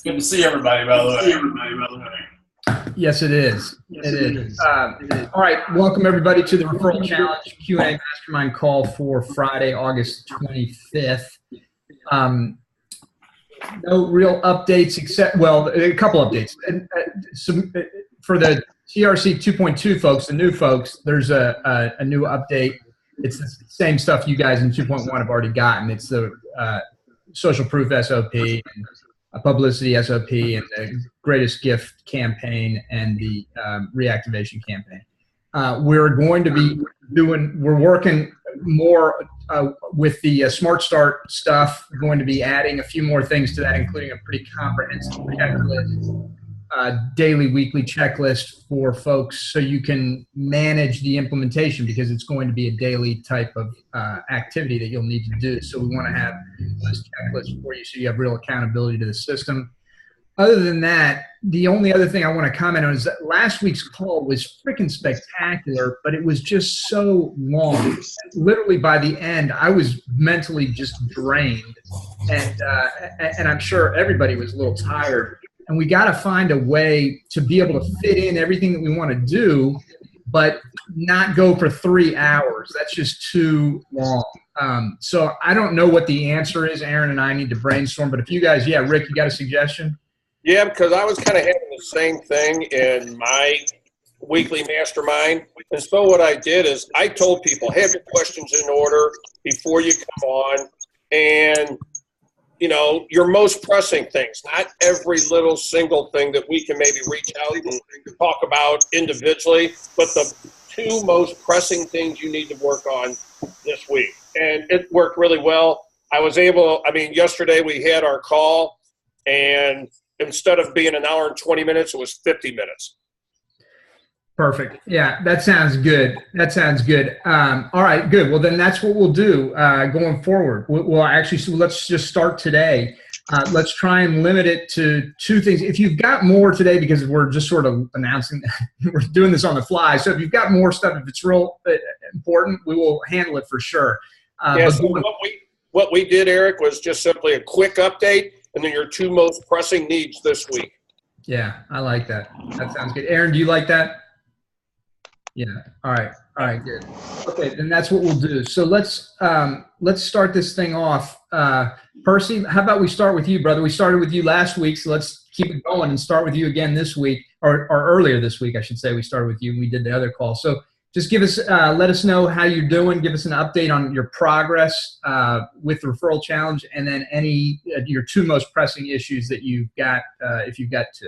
Good to see everybody, by the way. Yes, it is. It is. All right. Welcome, everybody, to the Referral Challenge Q&A Mastermind call for Friday, August 25th. No real updates except, well, a couple updates. For the TRC 2.2 folks, the new folks, there's a new update. It's the same stuff you guys in 2.1 have already gotten. It's the social proof SOP, and a publicity SOP, and the greatest gift campaign, and the reactivation campaign. We're going to be we're working more with the Smart Start stuff. We're going to be adding a few more things to that, including a pretty comprehensive checklist, daily, weekly checklist for folks, so you can manage the implementation, because it's going to be a daily type of activity that you'll need to do. So we want to have those checklists for you, so you have real accountability to the system. Other than that, the only other thing I want to comment on is that last week's call was freaking spectacular, but it was just so long. Literally by the end, I was mentally just drained, and I'm sure everybody was a little tired. And we got to find a way to be able to fit in everything that we want to do, but not go for 3 hours. That's just too long. So I don't know what the answer is. Aaron and I need to brainstorm. But if you guys, yeah, Rick, you got a suggestion? Yeah, because I was kind of having the same thing in my weekly mastermind. And so what I did is I told people, have your questions in order before you come on. And you know, your most pressing things, not every little single thing that we can maybe reach out and talk about individually, but the 2 most pressing things you need to work on this week. And it worked really well. I was able, yesterday we had our call, and instead of being an hour and 20 minutes, it was 50 minutes. Perfect. Yeah, that sounds good. That sounds good. All right, good. Well, then that's what we'll do going forward. We'll actually, so let's just start today. Let's try and limit it to 2 things. If you've got more today, because we're just sort of announcing, we're doing this on the fly. So if you've got more stuff, if it's real important, we will handle it for sure. Yeah, so what we did, Eric, was just simply a quick update, and then your 2 most pressing needs this week. Yeah, I like that. That sounds good. Aaron, do you like that? Yeah. All right. All right. Good. Okay. Then that's what we'll do. So let's start this thing off. Percy, how about we start with you, brother? We started with you last week, so let's keep it going and start with you again this week, or earlier this week, I should say. We started with you. We did the other call. So just give us, let us know how you're doing. Give us an update on your progress with the referral challenge, and then any your 2 most pressing issues that you've got, if you've got 2.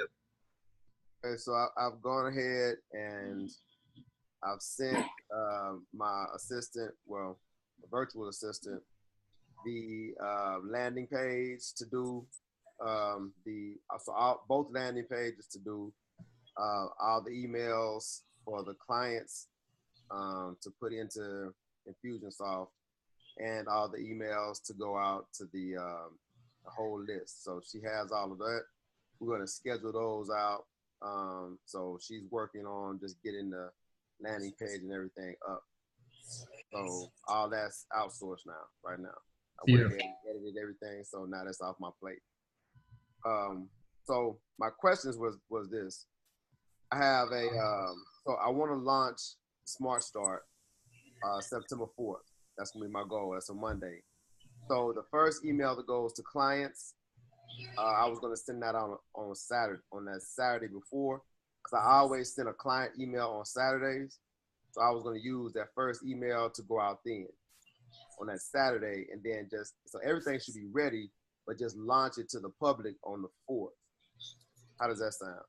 Okay. So I've gone ahead and I've sent my assistant, well, a virtual assistant, the landing page to do both landing pages to do all the emails for the clients to put into Infusionsoft, and all the emails to go out to the whole list. So she has all of that. We're going to schedule those out. So she's working on just getting the landing page and everything up. So all that's outsourced now, right now. I went ahead and edited everything, so now that's off my plate. So my questions was this. I have so I want to launch Smart Start September 4th. That's gonna be my goal. That's a Monday. So the first email that goes to clients, I was gonna send that on Saturday, on that Saturday before, because I always send a client email on Saturdays. So I was going to use that first email to go out then on that Saturday, and then so everything should be ready, but just launch it to the public on the 4th. How does that sound?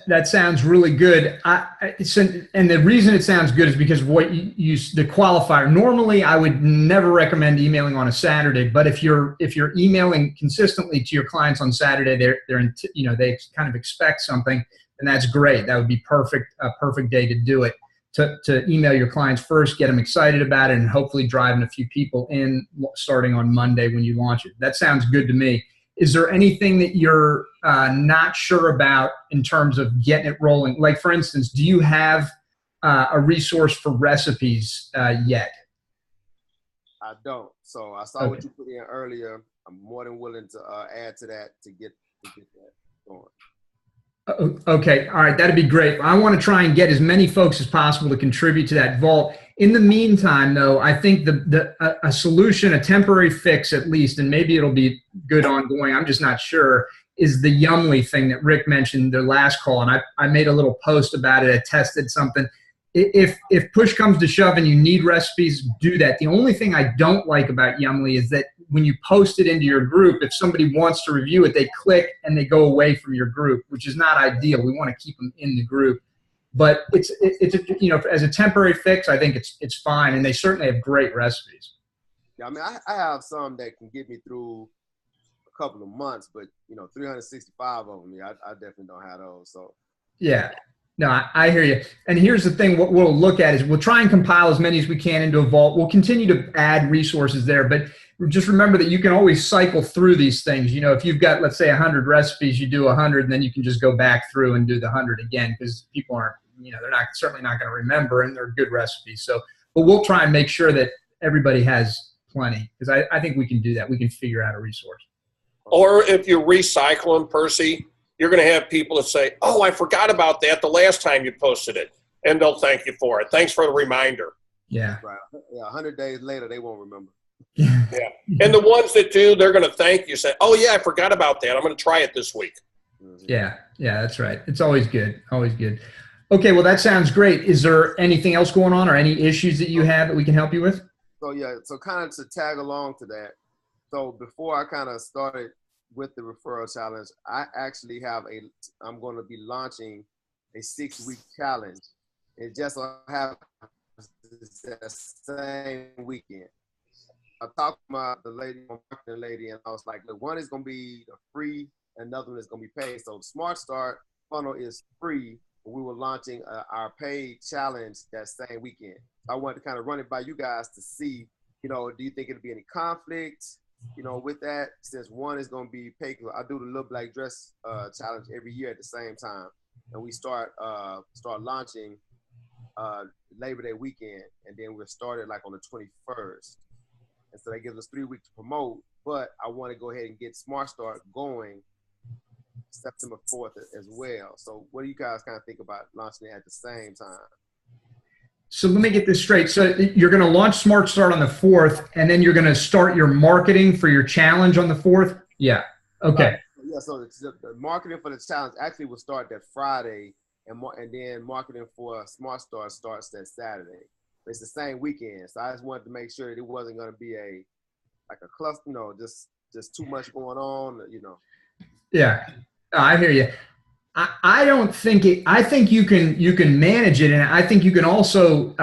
That sounds really good. And the reason it sounds good is because what you use the qualifier. Normally, I would never recommend emailing on a Saturday, but if you're emailing consistently to your clients on Saturday, they kind of expect something, and that's great. That would be a perfect day to do it. To email your clients first, get them excited about it, and hopefully driving a few people in starting on Monday when you launch it. That sounds good to me. Is there anything that you're not sure about in terms of getting it rolling? Like, for instance, do you have a resource for recipes yet? I don't. So I saw what you put in earlier. I'm more than willing to add to that to get to get that going. Okay, all right, that'd be great. I want to try and get as many folks as possible to contribute to that vault. In the meantime, though, I think a solution, a temporary fix at least, and maybe it'll be good ongoing, I'm just not sure, is the Yumly thing that Rick mentioned the last call, and I made a little post about it. I tested something. If push comes to shove and you need recipes, do that. The only thing I don't like about Yumly is that when you post it into your group, if somebody wants to review it, they click and they go away from your group, which is not ideal. We want to keep them in the group. But it's you know, as a temporary fix, I think it's fine, and they certainly have great recipes. Yeah, I mean, I have some that can get me through a couple of months, but you know, 365 of them, yeah, I definitely don't have those. So yeah. No, I hear you. And here's the thing, what we'll look at is we'll try and compile as many as we can into a vault. We'll continue to add resources there, but just remember that you can always cycle through these things. You know, if you've got, let's say, 100 recipes, you do 100, and then you can just go back through and do the 100 again, because people aren't, you know, they're not certainly not going to remember, and they're good recipes. So, but we'll try and make sure that everybody has plenty, because I think we can do that. We can figure out a resource. Or if you recycle them, Percy, you're going to have people that say, oh, I forgot about that the last time you posted it. And they'll thank you for it. Thanks for the reminder. Yeah. right, yeah, 100 days later, they won't remember. Yeah. And the ones that do, they're going to thank you, say, oh, yeah, I forgot about that. I'm going to try it this week. Mm-hmm. Yeah. Yeah, that's right. It's always good. Always good. Okay, well, that sounds great. Is there anything else going on or any issues that you have that we can help you with? So yeah, so kind of to tag along to that. So before I kind of started with the referral challenge, I actually I'm going to be launching a 6-week challenge. It just so happens that same weekend. I talked to the marketing lady, and I was like, look, one is going to be free, and another one is going to be paid. So the Smart Start funnel is free. We were launching our paid challenge that same weekend. I wanted to kind of run it by you guys to see, you know, do you think it'll be any conflict, you know, with that, since one is going to be paid. I do the Little Black Dress challenge every year at the same time, and we start launching Labor Day weekend, and then we're started like on the 21st, and so that gives us 3 weeks to promote. But I want to go ahead and get Smart Start going September 4th as well. So what do you guys kind of think about launching it at the same time? So let me get this straight. So you're going to launch Smart Start on the 4th, and then you're going to start your marketing for your challenge on the 4th? Yeah. Okay. Yeah, so the marketing for the challenge actually will start that Friday, and then marketing for Smart Start starts that Saturday. It's the same weekend. So I just wanted to make sure that it wasn't going to be a cluster, you know, just too much going on, you know. Yeah. I hear you. I don't think it. I think you can manage it, and I think you can also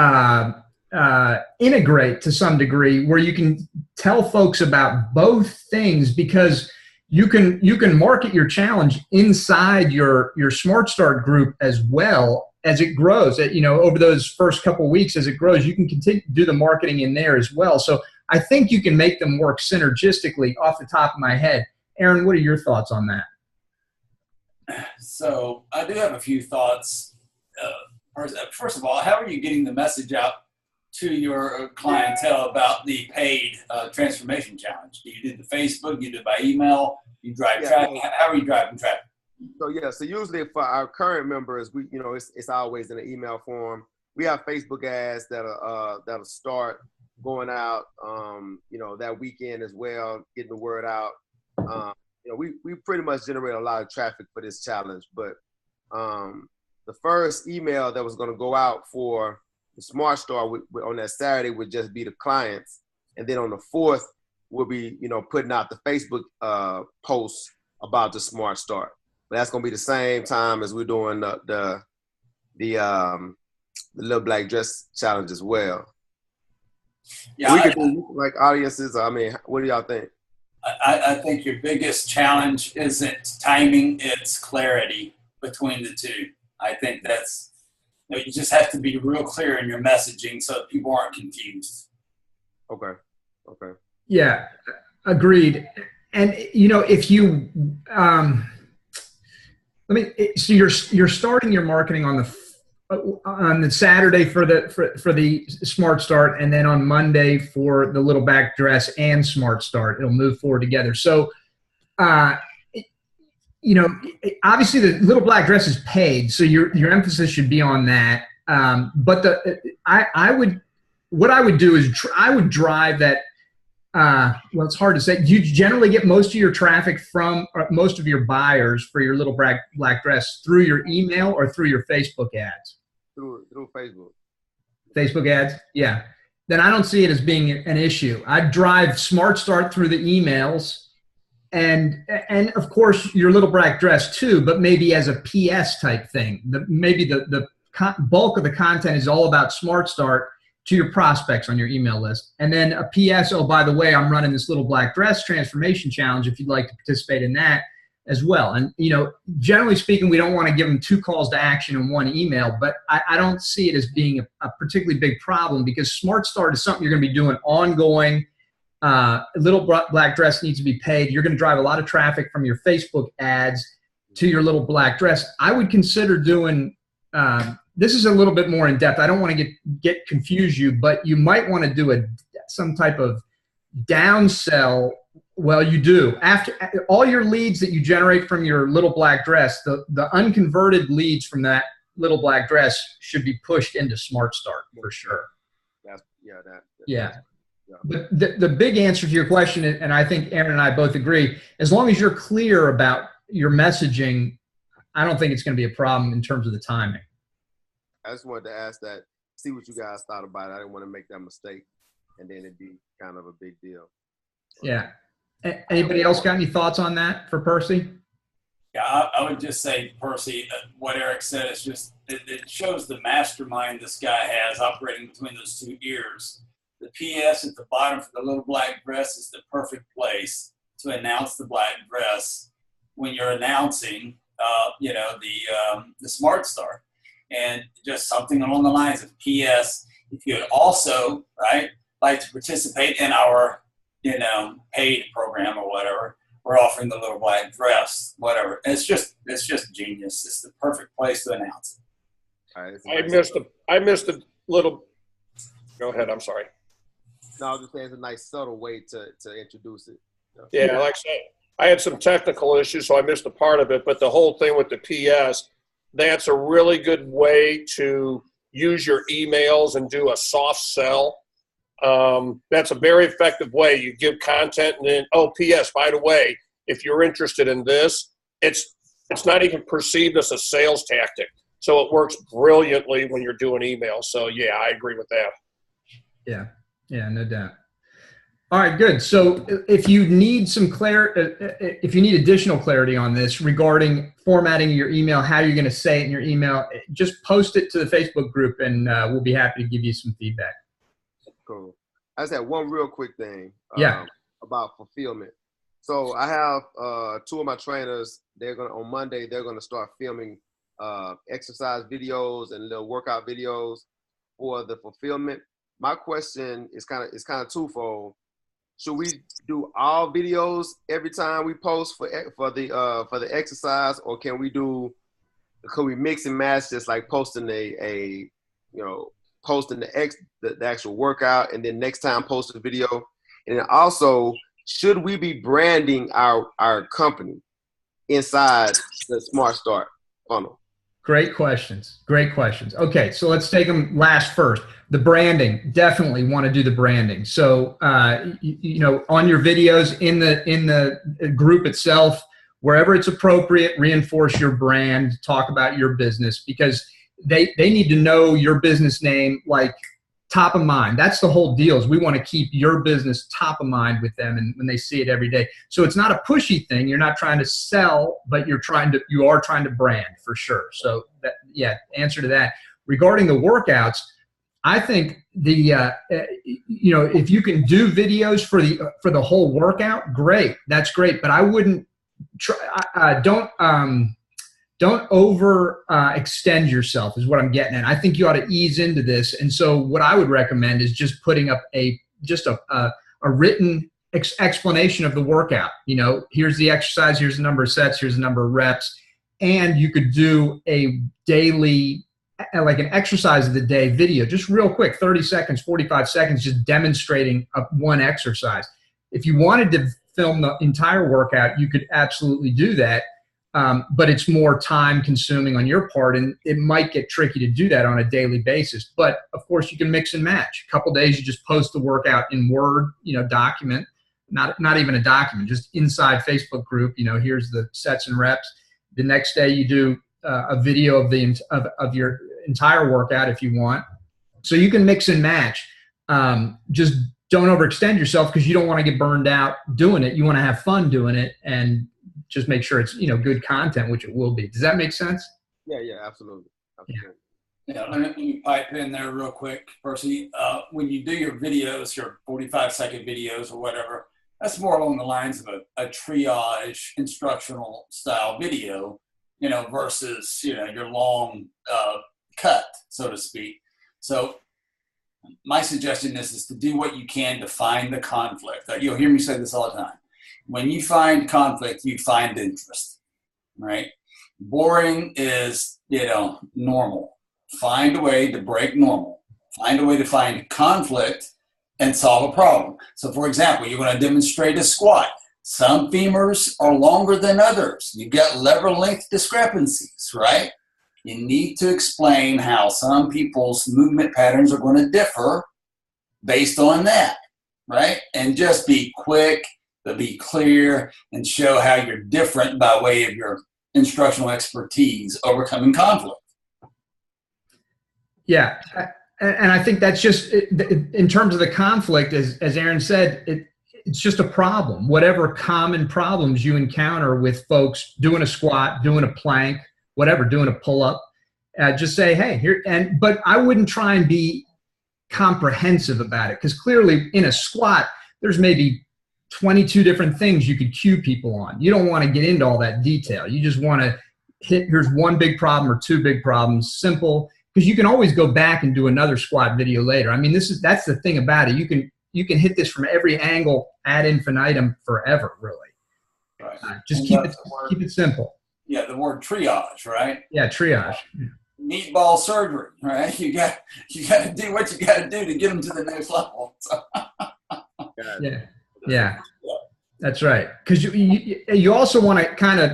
integrate to some degree where you can tell folks about both things, because you can market your challenge inside your Smart Start group as well as it grows. You know, over those first couple of weeks as it grows, you can continue to do the marketing in there as well. So I think you can make them work synergistically off the top of my head. Aaron, what are your thoughts on that? So I do have a few thoughts. First of all, how are you getting the message out to your clientele about the paid transformation challenge? Do you do the Facebook? Do you do it by email? Do you drive traffic? How are you driving traffic? So yeah, so usually for our current members, we, you know, it's always in an email form. We have Facebook ads that'll start going out, you know, that weekend as well, getting the word out. You know, we pretty much generate a lot of traffic for this challenge, but the first email that was going to go out for the Smart Start on that Saturday would just be the clients, and then on the 4th we'll be, you know, putting out the Facebook posts about the Smart Start. But that's going to be the same time as we're doing the Little Black Dress challenge as well. Yeah, we could do like audiences. I mean, what do y'all think? I think your biggest challenge isn't timing, it's clarity between the two. I think that's, you know, you just have to be real clear in your messaging so that people aren't confused. Okay. Yeah, agreed. And, you know, if you, so you're starting your marketing on the Saturday for the Smart Start, and then on Monday for the Little Black Dress and Smart Start. It'll move forward together. So you know, obviously the little black dress is paid, so your emphasis should be on that. But what I would do is I would drive that. Well, it's hard to say. You generally get most of your traffic from, or most of your buyers for your little black dress through your email or through your Facebook ads. Through Facebook. Facebook ads, yeah. Then I don't see it as being an issue. I'd drive Smart Start through the emails, and of course your little black dress too, but maybe as a PS type thing. Maybe the bulk of the content is all about Smart Start to your prospects on your email list. And then a PS, oh, by the way, I'm running this little black dress transformation challenge if you'd like to participate in that as well. And, you know, generally speaking, we don't want to give them 2 calls to action in 1 email, but I don't see it as being a particularly big problem, because Smart Start is something you're going to be doing ongoing. Little black dress needs to be paid. You're going to drive a lot of traffic from your Facebook ads to your little black dress. I would consider doing, this is a little bit more in depth. I don't want to confuse you, but you might want to do some type of downsell. Well, you do. After all your leads that you generate from your little black dress, the unconverted leads from that little black dress should be pushed into Smart Start for sure. Yeah. But the big answer to your question, and I think Aaron and I both agree, as long as you're clear about your messaging, I don't think it's going to be a problem in terms of the timing. I just wanted to ask that, see what you guys thought about it. I didn't want to make that mistake, and then it'd be kind of a big deal. Yeah. Anybody else got any thoughts on that for Percy? Yeah, I would just say, Percy, what Eric said is just, it shows the mastermind this guy has operating between those 2 ears. The PS at the bottom for the little black dress is the perfect place to announce the black dress when you're announcing, you know, the Smart Start. And just something along the lines of PS, if you would also, right, like to participate in our, you know, paid program or whatever, we're offering the little black dress, whatever. And it's just genius. It's the perfect place to announce it. All right, I missed a little. Go ahead. I'm sorry. No, I was just saying it's a nice subtle way to introduce it. Yeah, like I said, I had some technical issues, so I missed a part of it. But the whole thing with the PS, that's a really good way to use your emails and do a soft sell. That's a very effective way. You give content, and then, oh, PS, by the way, if you're interested in this, it's not even perceived as a sales tactic. So it works brilliantly when you're doing emails. So, yeah, I agree with that. Yeah, no doubt. All right, good. So if you need if you need additional clarity on this regarding formatting your email, how you're going to say it in your email, just post it to the Facebook group, and we'll be happy to give you some feedback. Cool. I just had one real quick thing about fulfillment. So I have 2 of my trainers. On Monday, they're going to start filming exercise videos and little workout videos for the fulfillment. My question is kind of twofold. Should we do all videos every time we post for the exercise, or can we mix and match, just like posting posting the actual workout, and then next time post a video? And then also, should we be branding our company inside the Smart Start funnel? Great questions. Okay, so let's take them last first. The branding, definitely want to do the branding. So, you know, on your videos, in the group itself, wherever it's appropriate, reinforce your brand, talk about your business, because they need to know your business name, like, top of mind. That's the whole deal, is we want to keep your business top of mind with them, and when they see it every day. So it's not a pushy thing. You're not trying to sell, but you are trying to brand for sure. So that, yeah, answer to that. Regarding the workouts, I think you know, if you can do videos for the whole workout, great. That's great. But I wouldn't don't over extend yourself, is what I'm getting at. I think you ought to ease into this. And so what I would recommend is just putting up a written explanation of the workout. You know, here's the exercise, here's the number of sets, here's the number of reps. And you could do a daily, like an exercise of the day video, just real quick, 30 seconds, 45 seconds, just demonstrating one exercise. If you wanted to film the entire workout, you could absolutely do that. but it's more time consuming on your part, and it might get tricky to do that on a daily basis. But of course you can mix and match. A couple days you just post the workout in Word, document, not even a document, just inside Facebook group, here's the sets and reps. The next day you do a video of your entire workout if you want. So you can mix and match. Just don't overextend yourself, because you don't want to get burned out doing it. You want to have fun doing it, and just make sure it's good content, which it will be. Does that make sense? Yeah, absolutely. Yeah, let me pipe in there real quick, Percy. When you do your videos, your 45-second videos or whatever, that's more along the lines of a triage instructional style video, versus, your long cut, so to speak. So my suggestion is to do what you can to find the conflict. You'll hear me say this all the time. When you find conflict, you find interest, right? Boring is, normal. Find a way to break normal. Find a way to find conflict and solve a problem. So, for example, you want to demonstrate a squat. Some femurs are longer than others. You've got lever length discrepancies, right? You need to explain how some people's movement patterns are going to differ based on that, right? And just be quick, but be clear, and show how you're different by way of your instructional expertise overcoming conflict. Yeah, and I think that's just, in terms of the conflict, as Aaron said, it's just a problem. Whatever common problems you encounter with folks doing a squat, doing a plank, whatever, doing a pull-up, just say, hey, here, but I wouldn't try and be comprehensive about it, because clearly in a squat, there's maybe 22 different things you could cue people on. You don't want to get into all that detail. You just want to hit, here's one big problem or two big problems, simple, because you can always go back and do another squat video later. I mean, that's the thing about it. You can hit this from every angle ad infinitum forever, really. Right. Just keep it simple. Yeah, the word triage, right? Yeah, triage. Meatball surgery, right? You got to do what you got to do to get them to the next level. So. Yeah, that's right. Because you also want to kind of,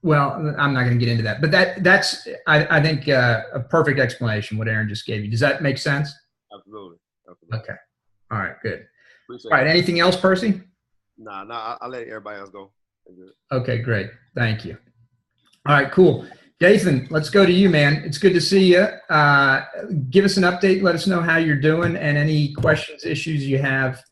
well, I'm not going to get into that, but that's I think a perfect explanation what Aaron just gave you. Does that make sense? Absolutely. Okay. All right. Good. Appreciate All right. it. Anything else, Percy? Nah, I'll let everybody else go. Okay. Great. Thank you. All right. Cool. Jason, let's go to you, man. It's good to see you. Give us an update. Let us know how you're doing and any questions, issues you have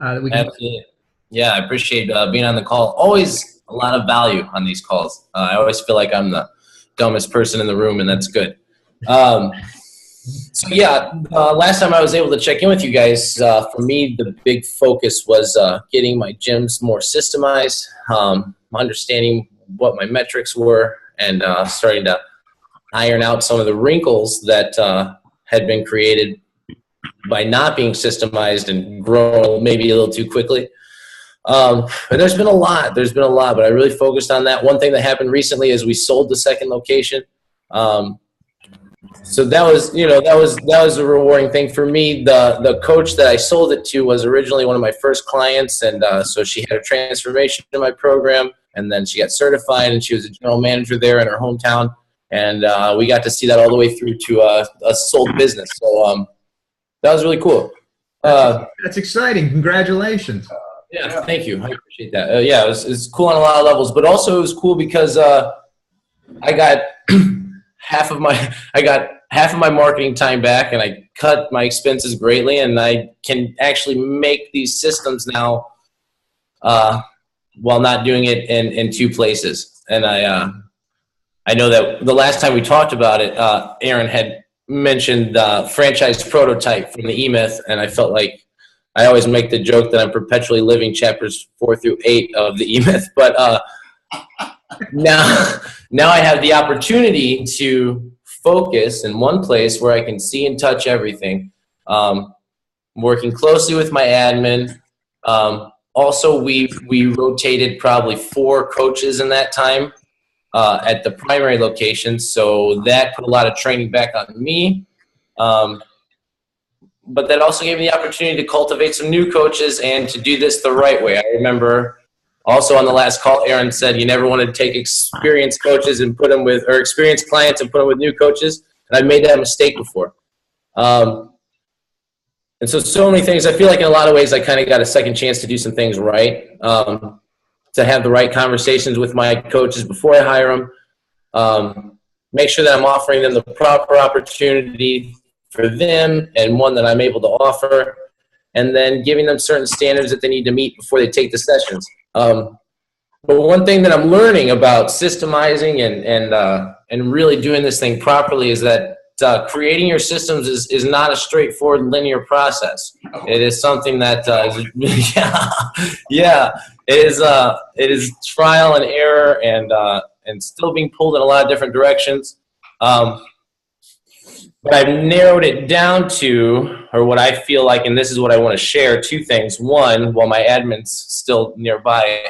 that we can. Absolutely. Yeah, I appreciate being on the call. Always a lot of value on these calls. I always feel like I'm the dumbest person in the room, and that's good. So yeah, last time I was able to check in with you guys, for me, the big focus was getting my gyms more systemized, understanding what my metrics were, and starting to iron out some of the wrinkles that had been created by not being systemized and growing maybe a little too quickly. And there's been a lot, but I really focused on that. One thing that happened recently is we sold the second location. So that was a rewarding thing for me. The coach that I sold it to was originally one of my first clients, and so she had a transformation in my program, and then she got certified, and she was a general manager there in her hometown, and we got to see that all the way through to a sold business. So that was really cool. That's exciting. Congratulations. Yeah, thank you. I appreciate that. Yeah, it was cool on a lot of levels, but also it was cool because I got half of my marketing time back, and I cut my expenses greatly, and I can actually make these systems now while not doing it in two places. And I know that the last time we talked about it, Aaron had mentioned the franchise prototype from the E-Myth, and I felt like I always make the joke that I'm perpetually living chapters 4 through 8 of the E-Myth, but now I have the opportunity to focus in one place where I can see and touch everything. Working closely with my admin. Also, we rotated probably 4 coaches in that time at the primary location, so that put a lot of training back on me. But that also gave me the opportunity to cultivate some new coaches and to do this the right way. I remember Also on the last call, Aaron said you never want to take experienced coaches and put them with, or experienced clients and put them with new coaches. And I've made that mistake before. And so many things. I feel like in a lot of ways I kind of got a second chance to do some things right, to have the right conversations with my coaches before I hire them, make sure that I'm offering them the proper opportunity for them and one that I'm able to offer, and then giving them certain standards that they need to meet before they take the sessions. But one thing that I'm learning about systemizing and really doing this thing properly is that creating your systems is not a straightforward linear process. It is something that it is trial and error and still being pulled in a lot of different directions. But I've narrowed it down to, or what I feel like, and this is what I want to share, two things. One, while my admin's still nearby,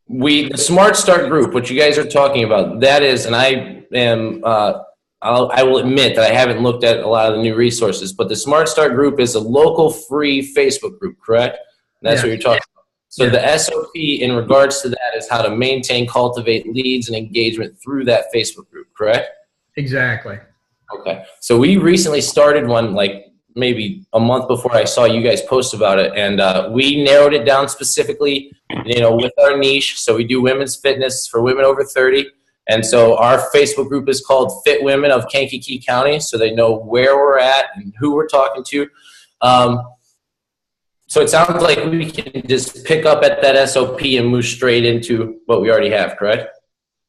the Smart Start group, what you guys are talking about, that is, and I will admit that I haven't looked at a lot of the new resources, but the Smart Start group is a local free Facebook group, correct? And that's what you're talking about. So the SOP in regards to that is how to maintain, cultivate leads and engagement through that Facebook group, correct? Exactly. Okay. So we recently started one, like maybe a month before I saw you guys post about it, and we narrowed it down specifically, with our niche. So we do women's fitness for women over 30. And so our Facebook group is called Fit Women of Kankakee County, so they know where we're at and who we're talking to. So it sounds like we can just pick up at that SOP and move straight into what we already have, correct?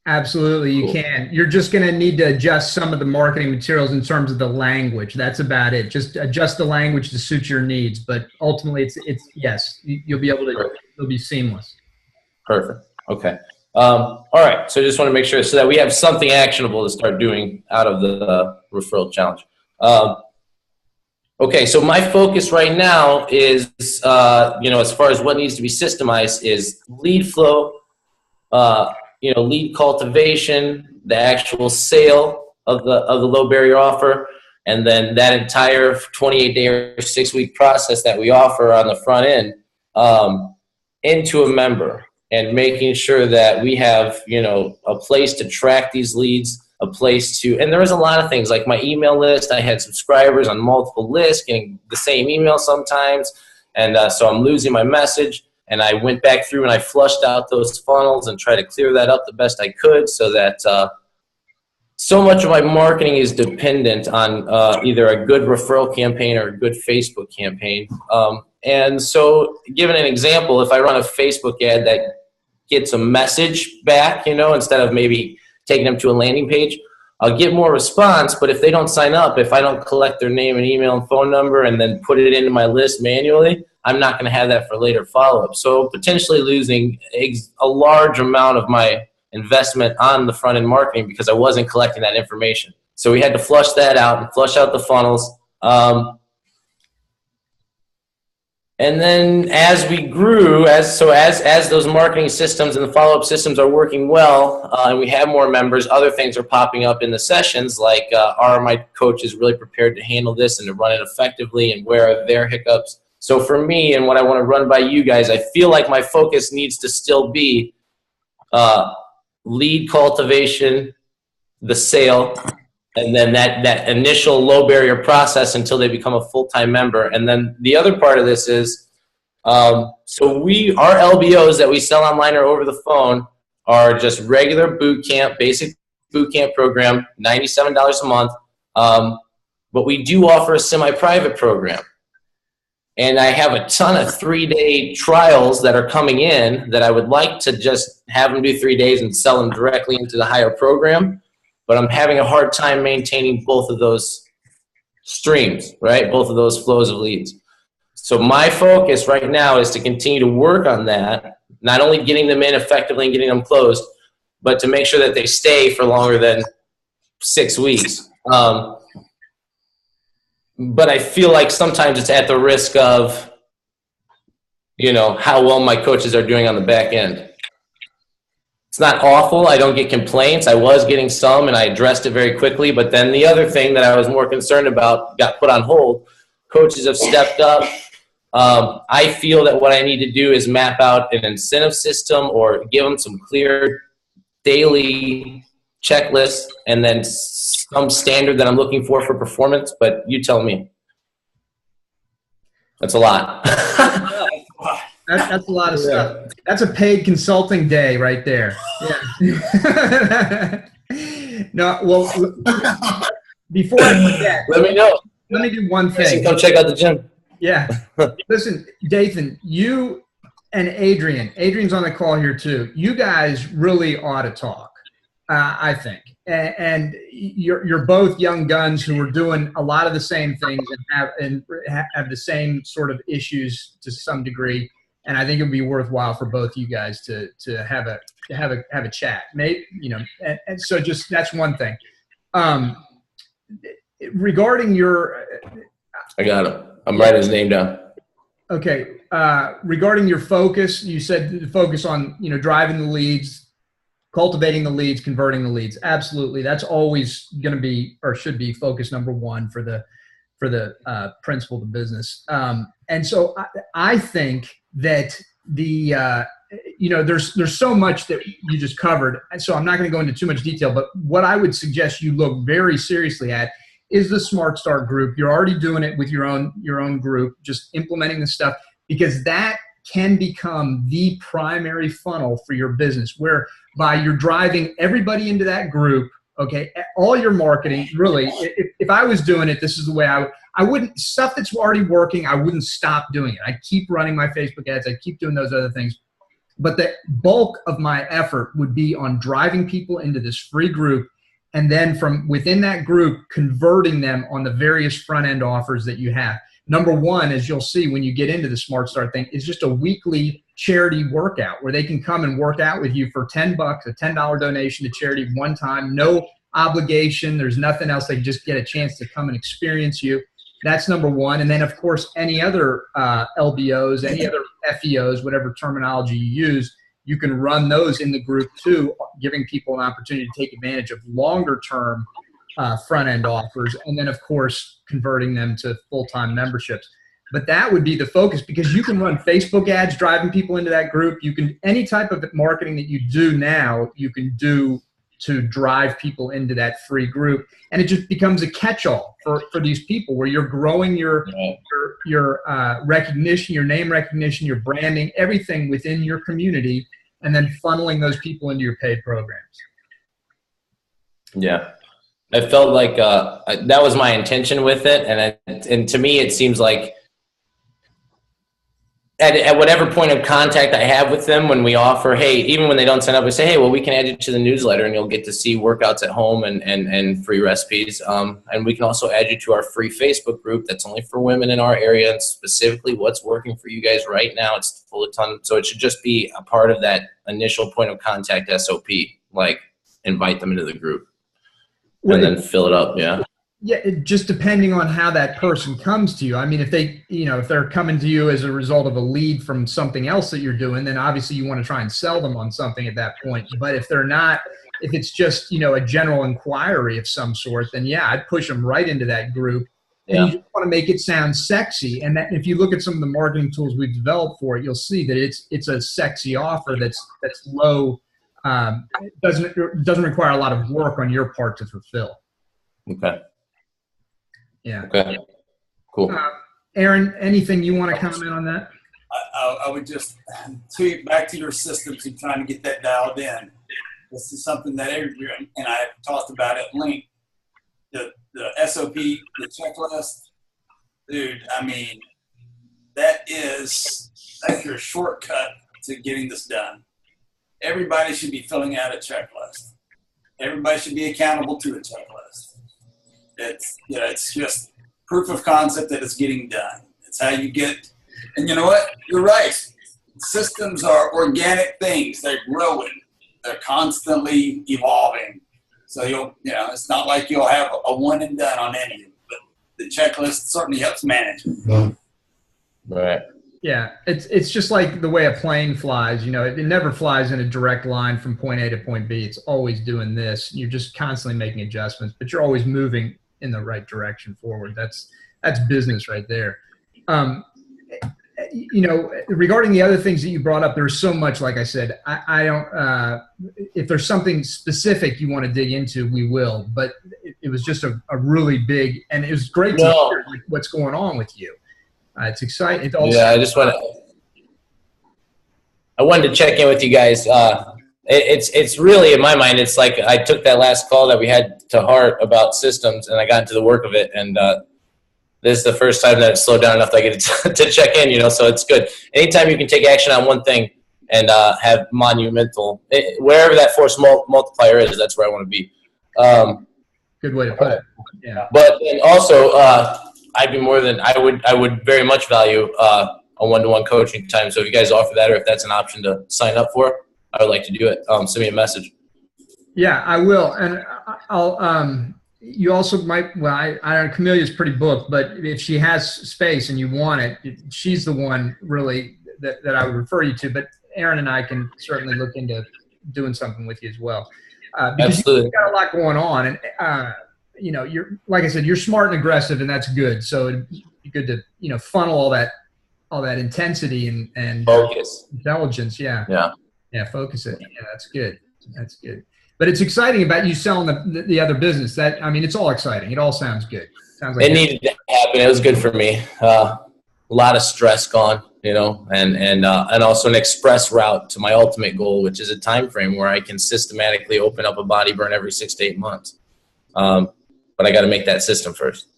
Absolutely, you can. You're just going to need to adjust some of the marketing materials in terms of the language. That's about it. Just adjust the language to suit your needs. But ultimately, it's yes, you'll be able to. It'll be seamless. Perfect. Okay. All right. So I just want to make sure so that we have something actionable to start doing out of the referral challenge. Okay. So my focus right now is, as far as what needs to be systemized, is lead flow. Lead cultivation, the actual sale of the low barrier offer, and then that entire 28-day or 6-week process that we offer on the front end into a member, and making sure that we have, a place to track these leads, a place to, and there was a lot of things like my email list. I had subscribers on multiple lists getting the same email sometimes, and so I'm losing my message. And I went back through and I flushed out those funnels and tried to clear that up the best I could, so that so much of my marketing is dependent on either a good referral campaign or a good Facebook campaign. And so, given an example, if I run a Facebook ad that gets a message back, instead of maybe taking them to a landing page, I'll get more response. But if they don't sign up, if I don't collect their name and email and phone number and then put it into my list manually, I'm not going to have that for later follow-up. So potentially losing a large amount of my investment on the front-end marketing because I wasn't collecting that information. So we had to flush that out and flush out the funnels. And then as we grew, as those marketing systems and the follow-up systems are working well, and we have more members, other things are popping up in the sessions, like are my coaches really prepared to handle this and to run it effectively, and where are their hiccups? So for me, and what I want to run by you guys, I feel like my focus needs to still be lead cultivation, the sale, and then that initial low barrier process until they become a full-time member. And then the other part of this is, our LBOs that we sell online or over the phone are just regular boot camp, basic boot camp program, $97 a month. But we do offer a semi-private program. And I have a ton of 3-day trials that are coming in that I would like to just have them do 3 days and sell them directly into the higher program. But I'm having a hard time maintaining both of those streams, right? Both of those flows of leads. So my focus right now is to continue to work on that, not only getting them in effectively and getting them closed, but to make sure that they stay for longer than 6 weeks. But I feel like sometimes it's at the risk of, how well my coaches are doing on the back end. It's not awful. I don't get complaints. I was getting some, and I addressed it very quickly. But then the other thing that I was more concerned about got put on hold. Coaches have stepped up. I feel that what I need to do is map out an incentive system or give them some clear daily checklists and then some standard that I'm looking for performance. But you tell me. That's a lot. That's a lot of stuff. That's a paid consulting day right there. Yeah. No, well, before I forget, Let me know. let me do one thing. Come check out the gym. Yeah. Listen, Dathan, you and Adrian's on the call here too. You guys really ought to talk, I think. And you're both young guns who are doing a lot of the same things and have the same sort of issues to some degree. And I think it would be worthwhile for both you guys to have a chat. Maybe, and so just that's one thing. Regarding your, I got him. I'm writing his name down. Okay. Regarding your focus, you said to focus on driving the leads, cultivating the leads, converting the leads. Absolutely, that's always going to be or should be focus number one for the principle of the business. And so I think that there's so much that you just covered, and so I'm not going to go into too much detail. But what I would suggest you look very seriously at is the Smart Start group. You're already doing it with your own group, just implementing the stuff, because that can become the primary funnel for your business, whereby you're driving everybody into that group. Okay, all your marketing, really, if I was doing it, this is the way I wouldn't, stuff that's already working, I wouldn't stop doing it. I'd keep running my Facebook ads, I'd keep doing those other things. But the bulk of my effort would be on driving people into this free group, and then from within that group, converting them on the various front-end offers that you have. Number one, as you'll see when you get into the Smart Start thing, is just a weekly charity workout where they can come and work out with you for $10, a $10 donation to charity one time, no obligation. There's nothing else. They just get a chance to come and experience you. That's number one. And then, of course, any other LBOs, any other FEOs, whatever terminology you use, you can run those in the group too, giving people an opportunity to take advantage of longer-term front-end offers, and then, of course, converting them to full-time memberships. But that would be the focus, because you can run Facebook ads driving people into that group. You can, any type of marketing that you do now, you can do to drive people into that free group. And it just becomes a catch-all for these people, where you're growing your recognition, your name recognition, your branding, everything within your community, and then funneling those people into your paid programs. Yeah. I felt like that was my intention with it. And to me, it seems like at whatever point of contact I have with them, when we offer, hey, even when they don't sign up, we say, hey, well, we can add you to the newsletter and you'll get to see workouts at home and free recipes. And we can also add you to our free Facebook group that's only for women in our area, and specifically what's working for you guys right now. It's full of tons. So it should just be a part of that initial point of contact SOP, like invite them into the group and then fill it up. Yeah. Yeah, just depending on how that person comes to you. I mean, if they're coming to you as a result of a lead from something else that you're doing, then obviously you want to try and sell them on something at that point. But if they're not, if it's just, a general inquiry of some sort, then yeah, I'd push them right into that group. And you just want to make it sound sexy. And that, if you look at some of the marketing tools we've developed for it, you'll see that it's a sexy offer that's low. It doesn't require a lot of work on your part to fulfill. Okay. Yeah. Okay. Cool. Aaron, anything you want to comment on that? I would just tweet back to your systems and trying to get that dialed in. This is something that Adrian and I have talked about at length. The SOP, the checklist, dude. I mean, that's your shortcut to getting this done. Everybody should be filling out a checklist. Everybody should be accountable to a checklist. It's just proof of concept that it's getting done. It's how you get, and you know what? You're right. Systems are organic things. They're growing. They're constantly evolving. So it's not like you'll have a one and done on any of them, but the checklist certainly helps manage it. Right. Yeah, it's just like the way a plane flies. It never flies in a direct line from point A to point B. It's always doing this. You're just constantly making adjustments, but you're always moving in the right direction forward. That's business right there. regarding the other things that you brought up, there's so much, like I said, I don't, if there's something specific you want to dig into, we will, but it was just a really big, and it was great to hear what's going on with you. It's exciting. I wanted to check in with you guys. It's really, in my mind, it's like I took that last call that we had to heart about systems, and I got into the work of it, and this is the first time that it's slowed down enough that I get to check in, so it's good. Anytime you can take action on one thing and have monumental, wherever that force multiplier is, that's where I want to be. Good way to put it. Yeah. But then also, I would very much value a one-to-one coaching time. So if you guys offer that, or if that's an option to sign up for, I would like to do it. Send me a message. Yeah, I will. And I'll, you also might, well, I don't know, Camelia's pretty booked, but if she has space and you want it, she's the one really that I would refer you to. But Aaron and I can certainly look into doing something with you as well. Because Absolutely. you've got a lot going on. And, you're, like I said, you're smart and aggressive, and that's good. So it'd be good to, funnel all that intensity and focus, intelligence. Yeah. Focus it. Yeah, that's good. That's good. But it's exciting about you selling the other business. It's all exciting. It all sounds good. Sounds like it needed to happen. It was good for me. A lot of stress gone, and also an express route to my ultimate goal, which is a time frame where I can systematically open up a body burn every 6 to 8 months. But I got to make that system first.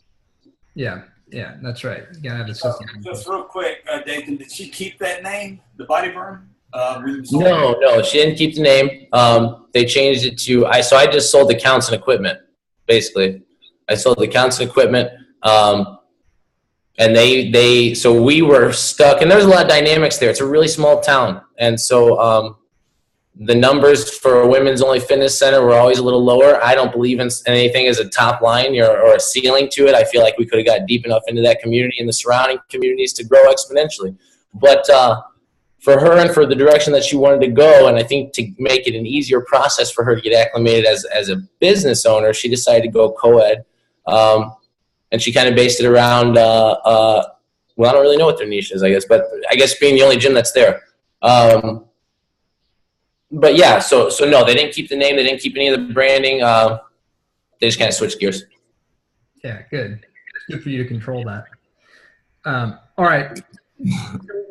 Yeah, that's right. You gotta have the system. Just real quick, Dathan, did she keep that name, the body burn? No, she didn't keep the name. They changed it to so I just sold accounts and equipment, basically. I sold accounts and equipment, and so we were stuck, and there's a lot of dynamics there. It's a really small town, and so the numbers for a women's only fitness center were always a little lower. I don't believe in anything as a top line or a ceiling to it. I feel like we could have got deep enough into that community and the surrounding communities to grow exponentially, but for her and for the direction that she wanted to go, and I think to make it an easier process for her to get acclimated as a business owner, she decided to go co-ed. And she kind of based it around, I don't really know what their niche is, I guess, but I guess being the only gym that's there. But yeah, so no, they didn't keep the name. They didn't keep any of the branding. They just kind of switched gears. Yeah, good. It's good for you to control that. All right.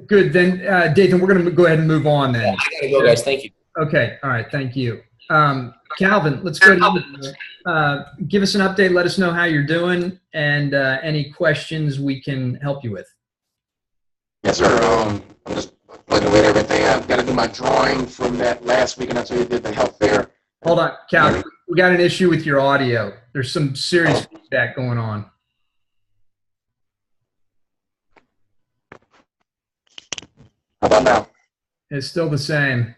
Good. Then, Dathan, we're going to go ahead and move on then. Yeah, I got to go, guys. Thank you. Okay. All right. Thank you. Calvin, let's go to you. Give us an update. Let us know how you're doing and any questions we can help you with. Yes, sir. I'm just looking at everything. I've got to do my drawing from that last weekend. That's what you did the health fair. Hold on, Calvin. We got an issue with your audio. There's some serious feedback going on. How about now? It's still the same.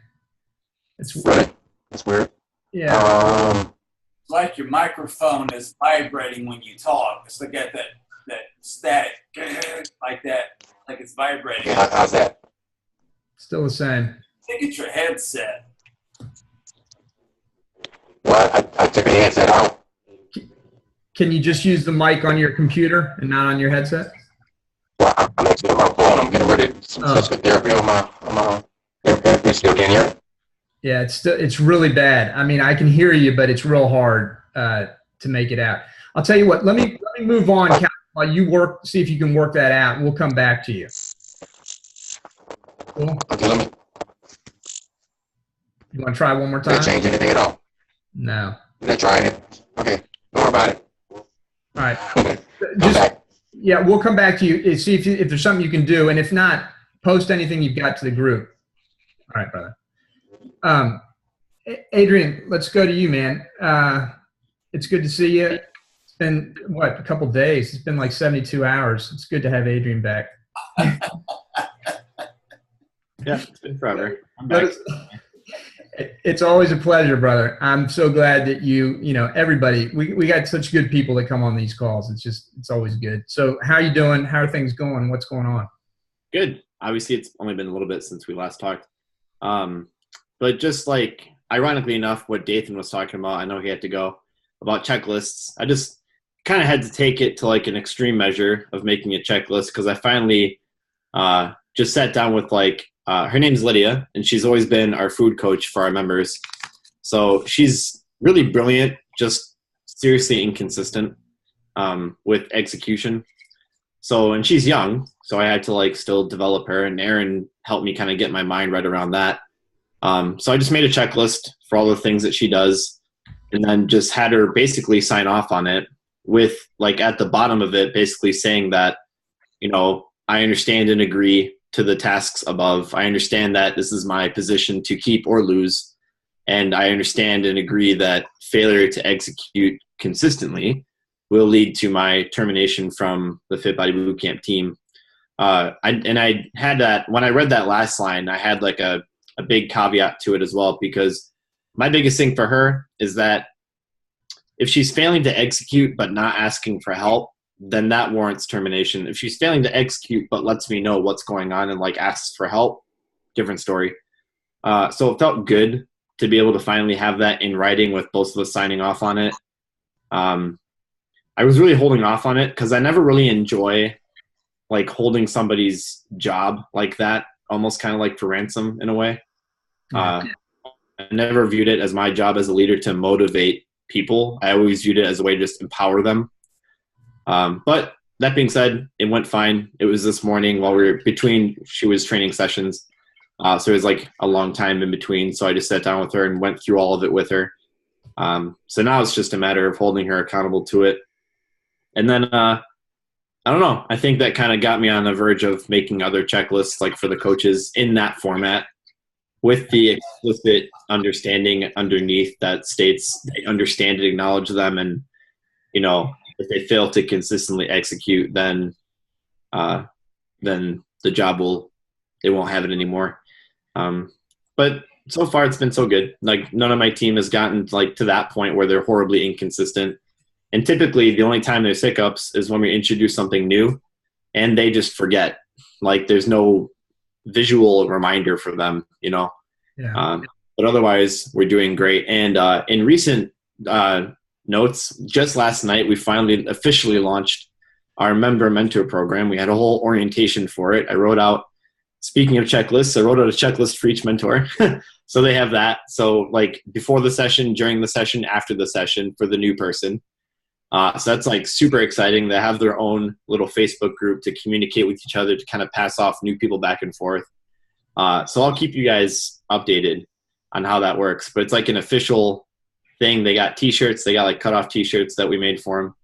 It's really? That's weird. Yeah. It's like your microphone is vibrating when you talk. It's like that static, like that, like it's vibrating. Yeah, how's that? Still the same. I think it's your headset. Well, I took the headset out. Can you just use the mic on your computer and not on your headset? Well, I'm actually on my phone. I'm getting ready to some physical therapy on my you still can hear? Yeah, it's really bad. I mean, I can hear you, but it's real hard to make it out. I'll tell you what. Let me move on, Cal, while you work. See if you can work that out. We'll come back to you. Cool. Okay, let me. You want to try one more time? Did I change anything at all? No. Did I try it? Okay, don't worry about it. All right. Okay. Yeah, we'll come back to you. See if there's something you can do, and if not, post anything you've got to the group. All right, brother. Adrian, let's go to you, man. It's good to see you. It's been, a couple days. It's been like 72 hours. It's good to have Adrian back. Yeah, it's been forever. I'm back. It's always a pleasure, brother. I'm so glad that everybody, we got such good people that come on these calls. It's always good. So how are you doing? How are things going? What's going on? Good. Obviously, it's only been a little bit since we last talked. But just like, ironically enough, what Dathan was talking about, I know he had to go, about checklists. I just kind of had to take it to like an extreme measure of making a checklist because I finally just sat down with like, her name's Lydia, and she's always been our food coach for our members. So she's really brilliant, just seriously inconsistent with execution. So, and she's young, so I had to like still develop her, and Erin helped me kind of get my mind right around that. So I just made a checklist for all the things that she does, and then just had her basically sign off on it with like at the bottom of it, basically saying that, you know, I understand and agree to the tasks above. I understand that this is my position to keep or lose. And I understand and agree that failure to execute consistently will lead to my termination from the Fit Body Bootcamp team. I had that, when I read that last line, I had like a big caveat to it as well, because my biggest thing for her is that if she's failing to execute but not asking for help, then that warrants termination. If she's failing to execute but lets me know what's going on and like asks for help, different story. So it felt good to be able to finally have that in writing with both of us signing off on it. I was really holding off on it because I never really enjoy like holding somebody's job like that, almost kind of like for ransom in a way. I never viewed it as my job as a leader to motivate people. I always viewed it as a way to just empower them. But that being said, it went fine. It was this morning while we were between, she was training sessions. So it was like a long time in between. So I just sat down with her and went through all of it with her. So now it's just a matter of holding her accountable to it. And then, I don't know. I think that kind of got me on the verge of making other checklists, like for the coaches in that format, with the explicit understanding underneath that states they understand and acknowledge them. And, you know, if they fail to consistently execute, then the job they won't have it anymore. But so far it's been so good. Like none of my team has gotten like to that point where they're horribly inconsistent. And typically the only time there's hiccups is when we introduce something new and they just forget. Like there's no visual reminder for them, you know? Yeah. But otherwise we're doing great. And in recent notes, just last night, we finally officially launched our member mentor program. We had a whole orientation for it. I wrote out, speaking of checklists, I wrote out a checklist for each mentor. So they have that. So like before the session, during the session, after the session for the new person. So that's like super exciting. They have their own little Facebook group to communicate with each other, to kind of pass off new people back and forth. So I'll keep you guys updated on how that works. But it's like an official thing. They got t-shirts. They got like cutoff t-shirts that we made for them.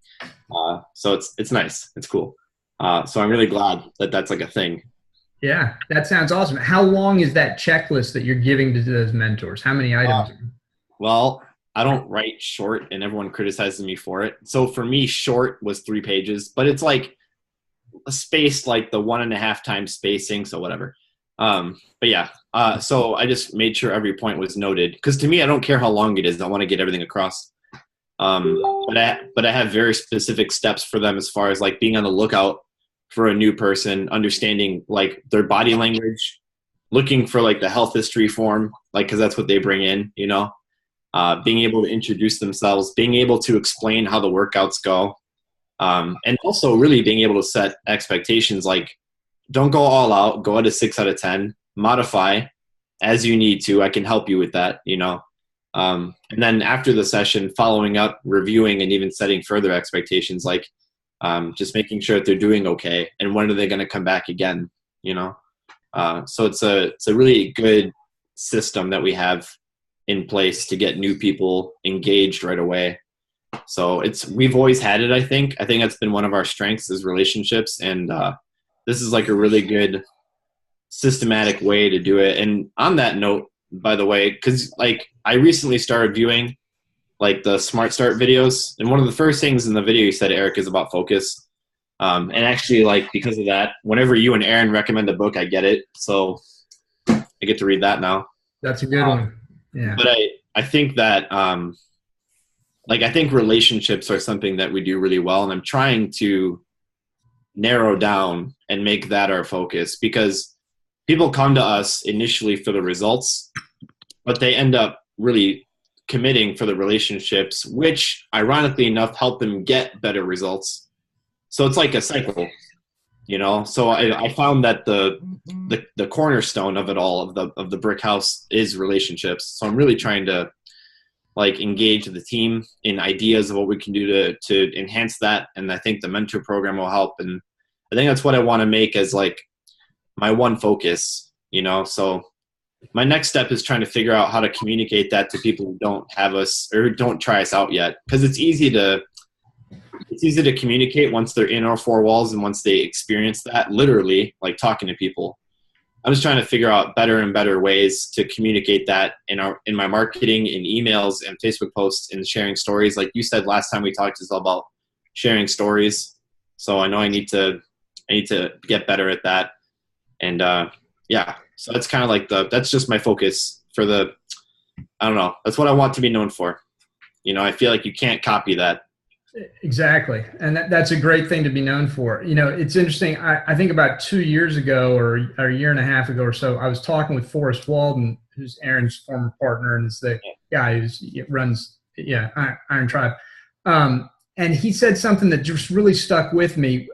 So it's nice. It's cool. So I'm really glad that that's like a thing. Yeah, that sounds awesome. How long is that checklist that you're giving to those mentors? How many items? Well, I don't write short, and everyone criticizes me for it. So for me, short was 3 pages, but it's like spaced like the 1.5 times spacing, so whatever. But yeah, so I just made sure every point was noted, because to me, I don't care how long it is. I want to get everything across. But I have very specific steps for them as far as like being on the lookout for a new person, understanding like their body language, looking for like the health history form, like, cause that's what they bring in, you know, being able to introduce themselves, being able to explain how the workouts go. And also really being able to set expectations, like don't go all out, go at a 6 out of 10, modify as you need to. I can help you with that, you know? And then after the session, following up, reviewing, and even setting further expectations, like just making sure that they're doing okay and when are they going to come back again, you know? So it's a really good system that we have in place to get new people engaged right away. So we've always had it. I think that's been one of our strengths is relationships. And this is like a really good systematic way to do it. And on that note, by the way, cause like I recently started viewing like the Smart Start videos. And one of the first things in the video you said, Eric, is about focus. And actually like, because of that, whenever you and Aaron recommend a book, I get it. So I get to read that now. That's a good one. Yeah. But I think that, like, I think relationships are something that we do really well. And I'm trying to narrow down and make that our focus, because people come to us initially for the results, but they end up really committing for the relationships, which ironically enough help them get better results. So it's like a cycle, you know. So I found that the cornerstone of it all, of the brick house, is relationships. So I'm really trying to like engage the team in ideas of what we can do to enhance that. And I think the mentor program will help. And I think that's what I want to make as like my one focus, you know. So my next step is trying to figure out how to communicate that to people who don't have us or who don't try us out yet. Because it's easy to communicate once they're in our four walls and once they experience that, literally, like talking to people. I'm just trying to figure out better and better ways to communicate that in my marketing, in emails and Facebook posts, and sharing stories. Like you said last time we talked, is all about sharing stories. So I know I need to get better at that. And yeah, so that's kind of like that's just my focus for I don't know. That's what I want to be known for. You know, I feel like you can't copy that. Exactly. And that's a great thing to be known for. You know, it's interesting. I think about 2 years ago or a year and a half ago or so, I was talking with Forrest Walden, who's Aaron's former partner and is the guy who runs Iron Tribe. And he said something that just really stuck with me.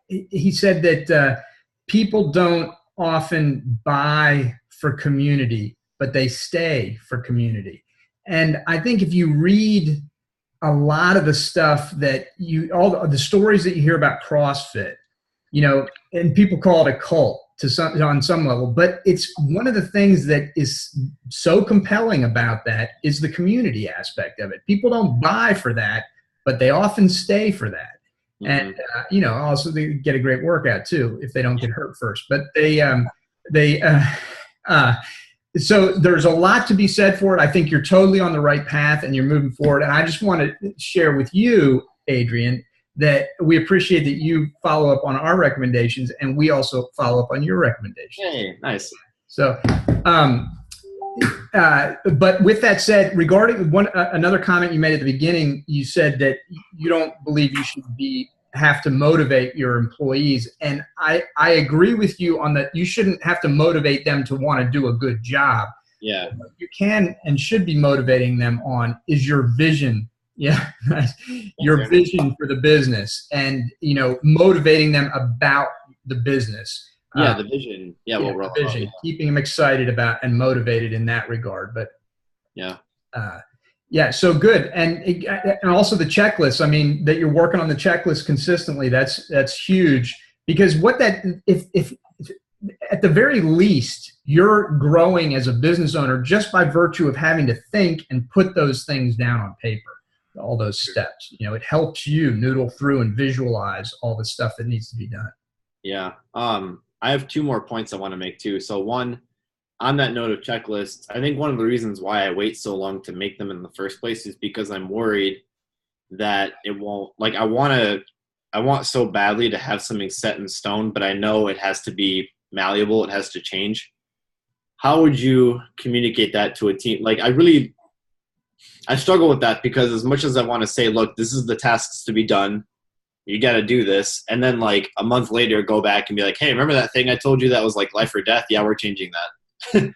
He said that people don't often buy for community, but they stay for community. And I think if you read a lot of the stuff that all the stories that you hear about CrossFit, you know, and people call it a cult on some level, but it's one of the things that is so compelling about that is the community aspect of it. People don't buy for that, but they often stay for that. Mm-hmm. And, you know, also they get a great workout too, if they don't get hurt first, but so there's a lot to be said for it. I think you're totally on the right path and you're moving forward. And I just want to share with you, Adrian, that we appreciate that you follow up on our recommendations and we also follow up on your recommendations. Hey, nice. So, but with that said, regarding another comment you made at the beginning, you said that you don't believe you should have to motivate your employees. And I agree with you on that. You shouldn't have to motivate them to want to do a good job. Yeah. What you can and should be motivating them on is your vision. Yeah. Your vision for the business and, you know, motivating them about the business. Yeah. The vision. Yeah. Well, the vision, keeping them excited about and motivated in that regard. But yeah. Yeah, so good, and also the checklist. I mean, that you're working on the checklist consistently. That's huge because if at the very least you're growing as a business owner just by virtue of having to think and put those things down on paper, all those steps. You know, it helps you noodle through and visualize all the stuff that needs to be done. Yeah, I have 2 more points I want to make too. So one, on that note of checklists, I think one of the reasons why I wait so long to make them in the first place is because I'm worried that it won't, like I want so badly to have something set in stone, but I know it has to be malleable. It has to change. How would you communicate that to a team? Like I struggle with that because as much as I want to say, look, this is the tasks to be done. You got to do this. And then like a month later, go back and be like, hey, remember that thing I told you that was like life or death? Yeah, we're changing that. You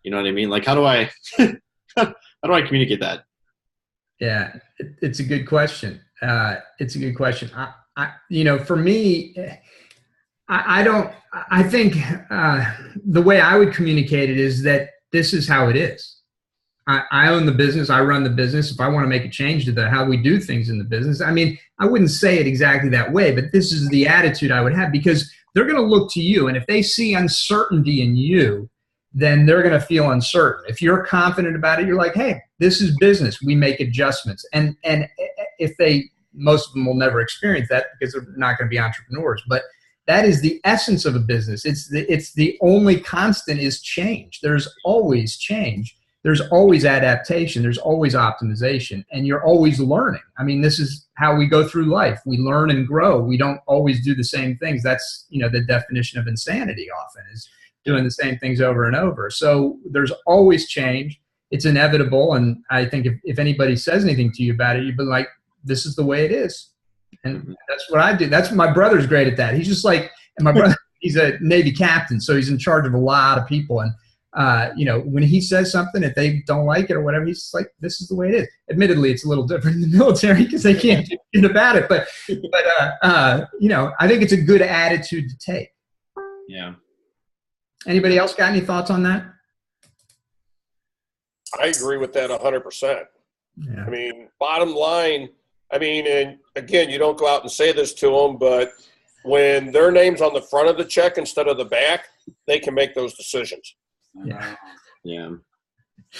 know what I mean? Like, how do I communicate that? Yeah, it's a good question. It's a good question. You know, for me, I think the way I would communicate it is that this is how it is. I own the business. I run the business. If I want to make a change to how we do things in the business, I mean, I wouldn't say it exactly that way, but this is the attitude I would have because they're going to look to you. And if they see uncertainty in you, then they're going to feel uncertain. If you're confident about it, you're like, hey, this is business. We make adjustments. And if most of them will never experience that because they're not going to be entrepreneurs. But that is the essence of a business. It's the only constant is change. There's always change. There's always adaptation. There's always optimization. And you're always learning. I mean, this is how we go through life. We learn and grow. We don't always do the same things. That's, you know, the definition of insanity often is doing the same things over and over. So there's always change. It's inevitable. And I think if anybody says anything to you about it, you'd be like, this is the way it is. And that's what I do. That's my brother's great at that. He's just like, and my brother, he's a Navy captain. So he's in charge of a lot of people. And when he says something, if they don't like it or whatever, he's like, this is the way it is. Admittedly, it's a little different in the military because they can't do anything about it. But I think it's a good attitude to take. Yeah. Anybody else got any thoughts on that? I agree with that 100%. Yeah. I mean, bottom line, and again, you don't go out and say this to them, but when their name's on the front of the check instead of the back, they can make those decisions. Yeah. Yeah.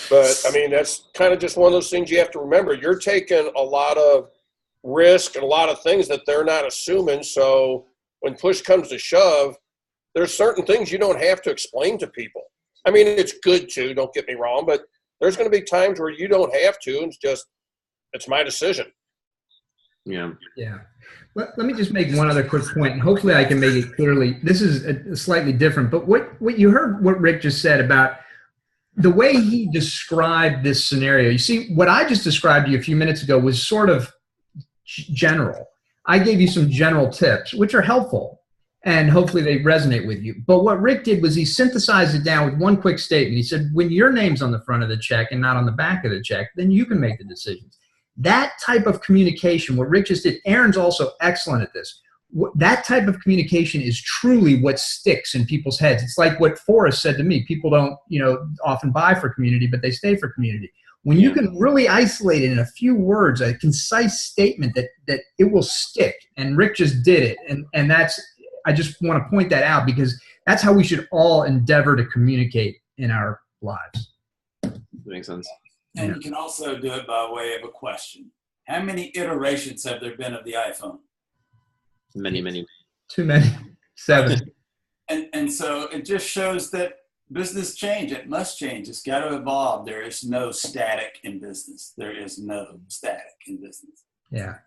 But, that's kind of just one of those things you have to remember. You're taking a lot of risk and a lot of things that they're not assuming. So when push comes to shove, there's certain things you don't have to explain to people. It's good to, don't get me wrong, but there's going to be times where you don't have to. It's my decision. Yeah. Yeah. Let me just make one other quick point, and hopefully I can make it clearly. This is slightly different, but what you heard what Rick just said about the way he described this scenario. You see, what I just described to you a few minutes ago was sort of general. I gave you some general tips, which are helpful, and hopefully they resonate with you. But what Rick did was he synthesized it down with one quick statement. He said, when your name's on the front of the check and not on the back of the check, then you can make the decisions. That type of communication, what Rick just did, Aaron's also excellent at this. That type of communication is truly what sticks in people's heads. It's like what Forrest said to me. People don't, often buy for community, but they stay for community. When you can really isolate it in a few words, a concise statement that it will stick. And Rick just did it. And I just want to point that out because that's how we should all endeavor to communicate in our lives. That makes sense. And you can also do it by way of a question. How many iterations have there been of the iPhone? Many. Too many. 7. And so it just shows that business change. It must change. It's got to evolve. There is no static in business. Yeah.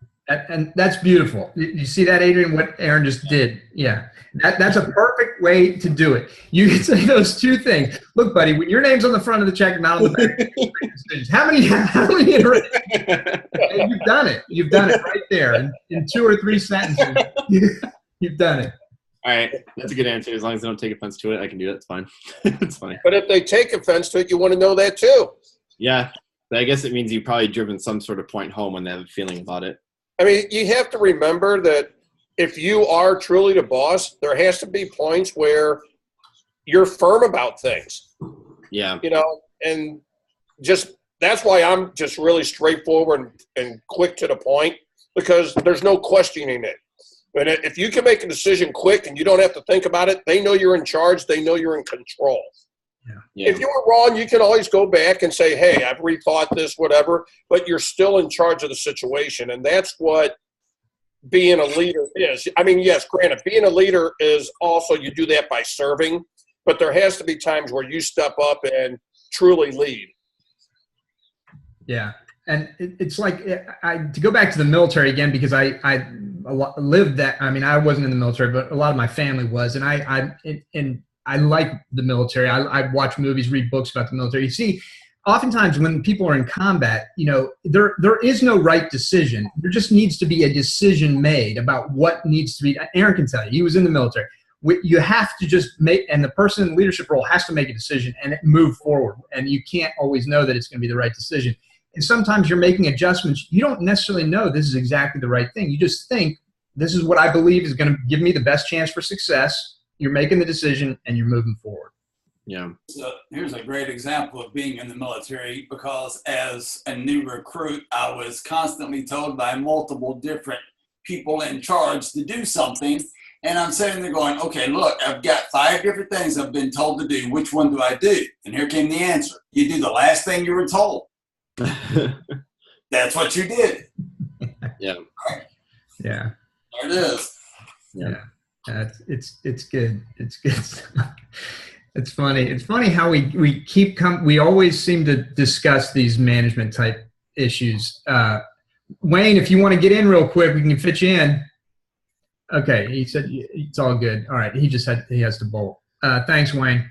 And that's beautiful. You see that, Adrian, what Aaron just did? Yeah. That's a perfect way to do it. You can say those two things. Look, buddy, when your name's on the front of the check and not on the back, how many iterations? You've done it. You've done it right there. In 2 or 3 sentences, you've done it. All right. That's a good answer. As long as they don't take offense to it, I can do it. It's fine. It's fine. But if they take offense to it, you want to know that too. Yeah. But I guess it means you've probably driven some sort of point home when they have a feeling about it. You have to remember that if you are truly the boss, there has to be points where you're firm about things. Yeah. And just that's why I'm just really straightforward and quick to the point, because there's no questioning it. And if you can make a decision quick and you don't have to think about it, they know you're in charge. They know you're in control. Yeah. If you were wrong, you can always go back and say, hey, I've rethought this, whatever, but you're still in charge of the situation. And that's what being a leader is. Yes, granted, being a leader is also, you do that by serving, but there has to be times where you step up and truly lead. Yeah. And it's like, to go back to the military again, because I lived that. I wasn't in the military, but a lot of my family was. And I like the military. I watch movies, read books about the military. You see, oftentimes when people are in combat, there is no right decision. There just needs to be a decision made about what needs to be. Aaron can tell you, he was in the military. You have to just make, and the person in the leadership role has to make a decision and move forward. And you can't always know that it's going to be the right decision. And sometimes you're making adjustments. You don't necessarily know this is exactly the right thing. You just think, this is what I believe is going to give me the best chance for success. You're making the decision and you're moving forward. Yeah. So here's a great example of being in the military, because as a new recruit, I was constantly told by multiple different people in charge to do something. And I'm sitting there going, okay, look, I've got 5 different things I've been told to do. Which one do I do? And here came the answer. You do the last thing you were told. That's what you did. Yeah. Yeah. There it is. Yeah. It's good. It's good. It's funny. It's funny how we always seem to discuss these management type issues. Wayne, if you want to get in real quick, we can fit you in. Okay. He said it's all good. All right. He has to bolt. Thanks, Wayne.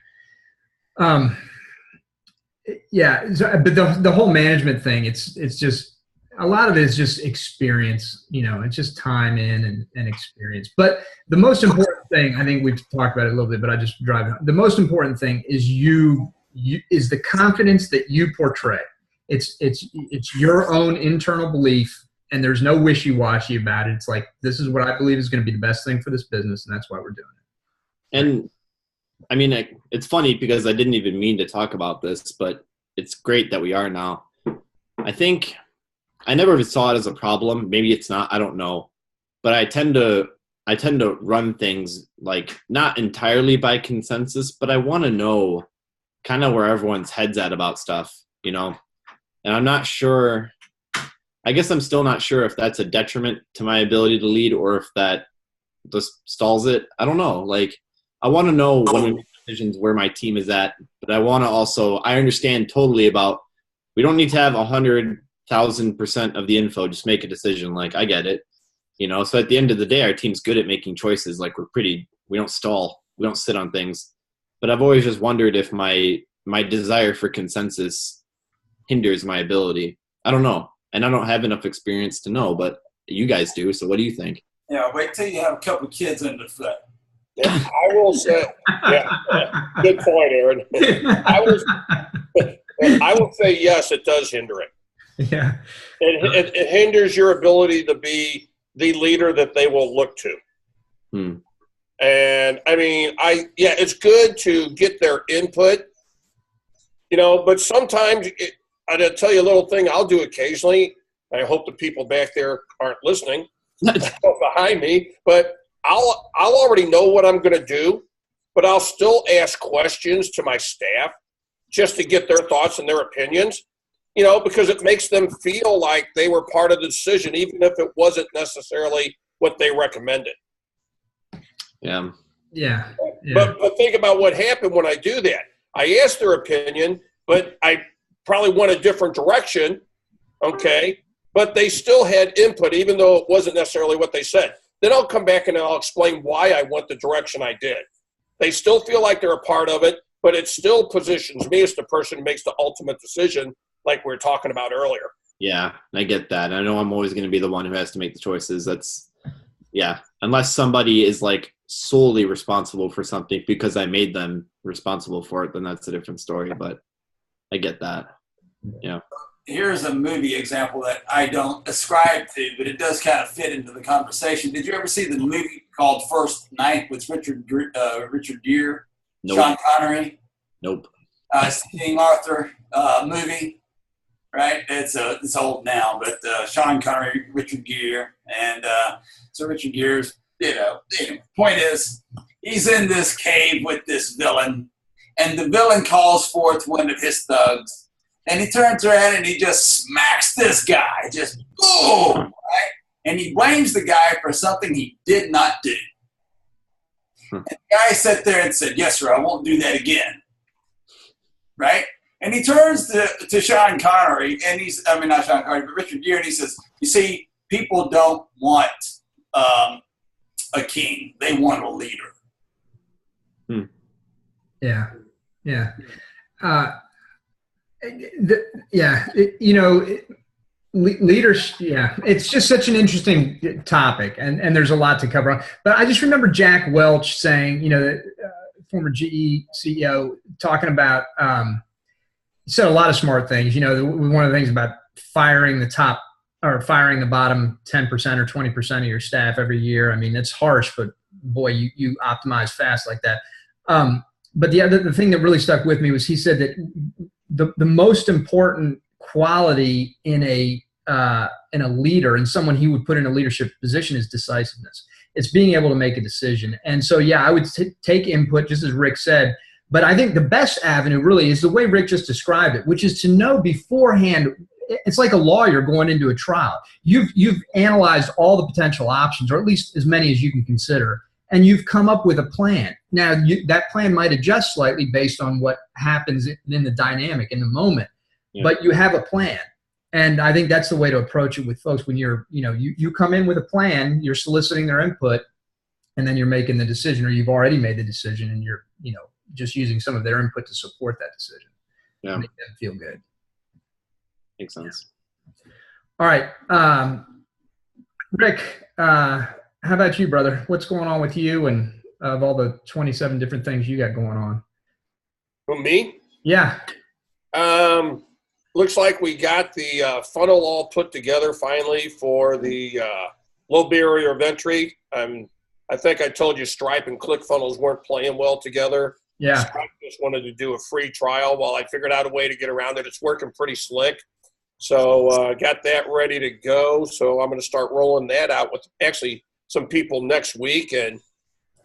Yeah. But the whole management thing, it's just, a lot of it is just experience, it's just time in and experience. But the most important thing, I think we've talked about it a little bit, but I just drive it home. The most important thing is you is the confidence that you portray. It's your own internal belief, and there's no wishy-washy about it. It's like, this is what I believe is going to be the best thing for this business, and that's why we're doing it. And I mean, it's funny because I didn't even mean to talk about this, but it's great that we are now. I think I never saw it as a problem. Maybe it's not, I don't know. But I tend to run things like not entirely by consensus, but I want to know kind of where everyone's head's at about stuff, you know? And I'm not sure, I guess I'm still not sure if that's a detriment to my ability to lead or if that just stalls it. I don't know. Like, I want to know when we make decisions where my team is at, but I want to also, I understand totally about, we don't need to have 100,000% of the info, just make a decision. Like, I get it, you know? So at the end of the day, our team's good at making choices. Like, we don't stall. We don't sit on things. But I've always just wondered if my desire for consensus hinders my ability. I don't know. And I don't have enough experience to know, but you guys do. So what do you think? Yeah, wait till you have a couple of kids in the foot. Yeah, I will say, good point, Aaron. I will say yes, it does hinder it. Yeah. It hinders your ability to be the leader that they will look to. And I mean, it's good to get their input, you know, but sometimes I'll tell you a little thing I'll do occasionally. I hope the people back there aren't listening behind me, but I'll already know what I'm going to do, but I'll still ask questions to my staff just to get their thoughts and their opinions, you know, because it makes them feel like they were part of the decision, even if it wasn't necessarily what they recommended. Yeah. But think about what happened when I do that. I asked their opinion, but I probably went a different direction, okay? But they still had input, even though it wasn't necessarily what they said. Then I'll come back and I'll explain why I went the direction I did. They still feel like they're a part of it, but it still positions me as the person who makes the ultimate decision, like we were talking about earlier. Yeah, I get that. I know I'm always going to be the one who has to make the choices. Unless somebody is like solely responsible for something because I made them responsible for it, then that's a different story. But I get that. Yeah. Here's a movie example that I don't ascribe to, but it does kind of fit into the conversation. Did you ever see the movie called First Night with Richard Gere, Nope. Sean Connery? Nope. It's the King Arthur movie, right? It's old now, but Sean Connery, Richard Gere, and so Richard Gere's, point is, he's in this cave with this villain, and the villain calls forth one of his thugs. And he turns around and he just smacks this guy, just boom, right? And he blames the guy for something he did not do. And the guy sat there and said, "Yes, sir, I won't do that again." Right? And he turns to Sean Connery, and not Sean Connery, but Richard Gere, and he says, "You see, people don't want a king. They want a leader." Yeah. Leaders. Yeah, it's just such an interesting topic, and there's a lot to cover on. But I just remember Jack Welch saying, the former GE CEO, talking about, he said a lot of smart things. One of the things about firing the bottom 10% or 20% of your staff every year. I mean, it's harsh, but boy, you optimize fast like that. But the thing that really stuck with me was he said that the most important quality in a leader, and someone he would put in a leadership position, is decisiveness. It's being able to make a decision. And so, I would take input, just as Rick said. But I think the best avenue really is the way Rick just described it, which is to know beforehand. It's like a lawyer going into a trial. You've analyzed all the potential options, or at least as many as you can consider, and you've come up with a plan. Now, that plan might adjust slightly based on what happens in the dynamic in the moment, but you have a plan. And I think that's the way to approach it with folks. When you come in with a plan, you're soliciting their input, and then you're making the decision, or you've already made the decision, and you're just using some of their input to support that decision. Yeah, make them feel good. Makes sense. All right, Rick. How about you, brother? What's going on with you, and of all the 27 different things you got going on? Who, me? Yeah. Looks like we got the funnel all put together finally for the low barrier of entry. I think I told you Stripe and ClickFunnels weren't playing well together. Yeah. Stripe just wanted to do a free trial while I figured out a way to get around it. It's working pretty slick. So got that ready to go. So I'm going to start rolling that out with actually some people next week and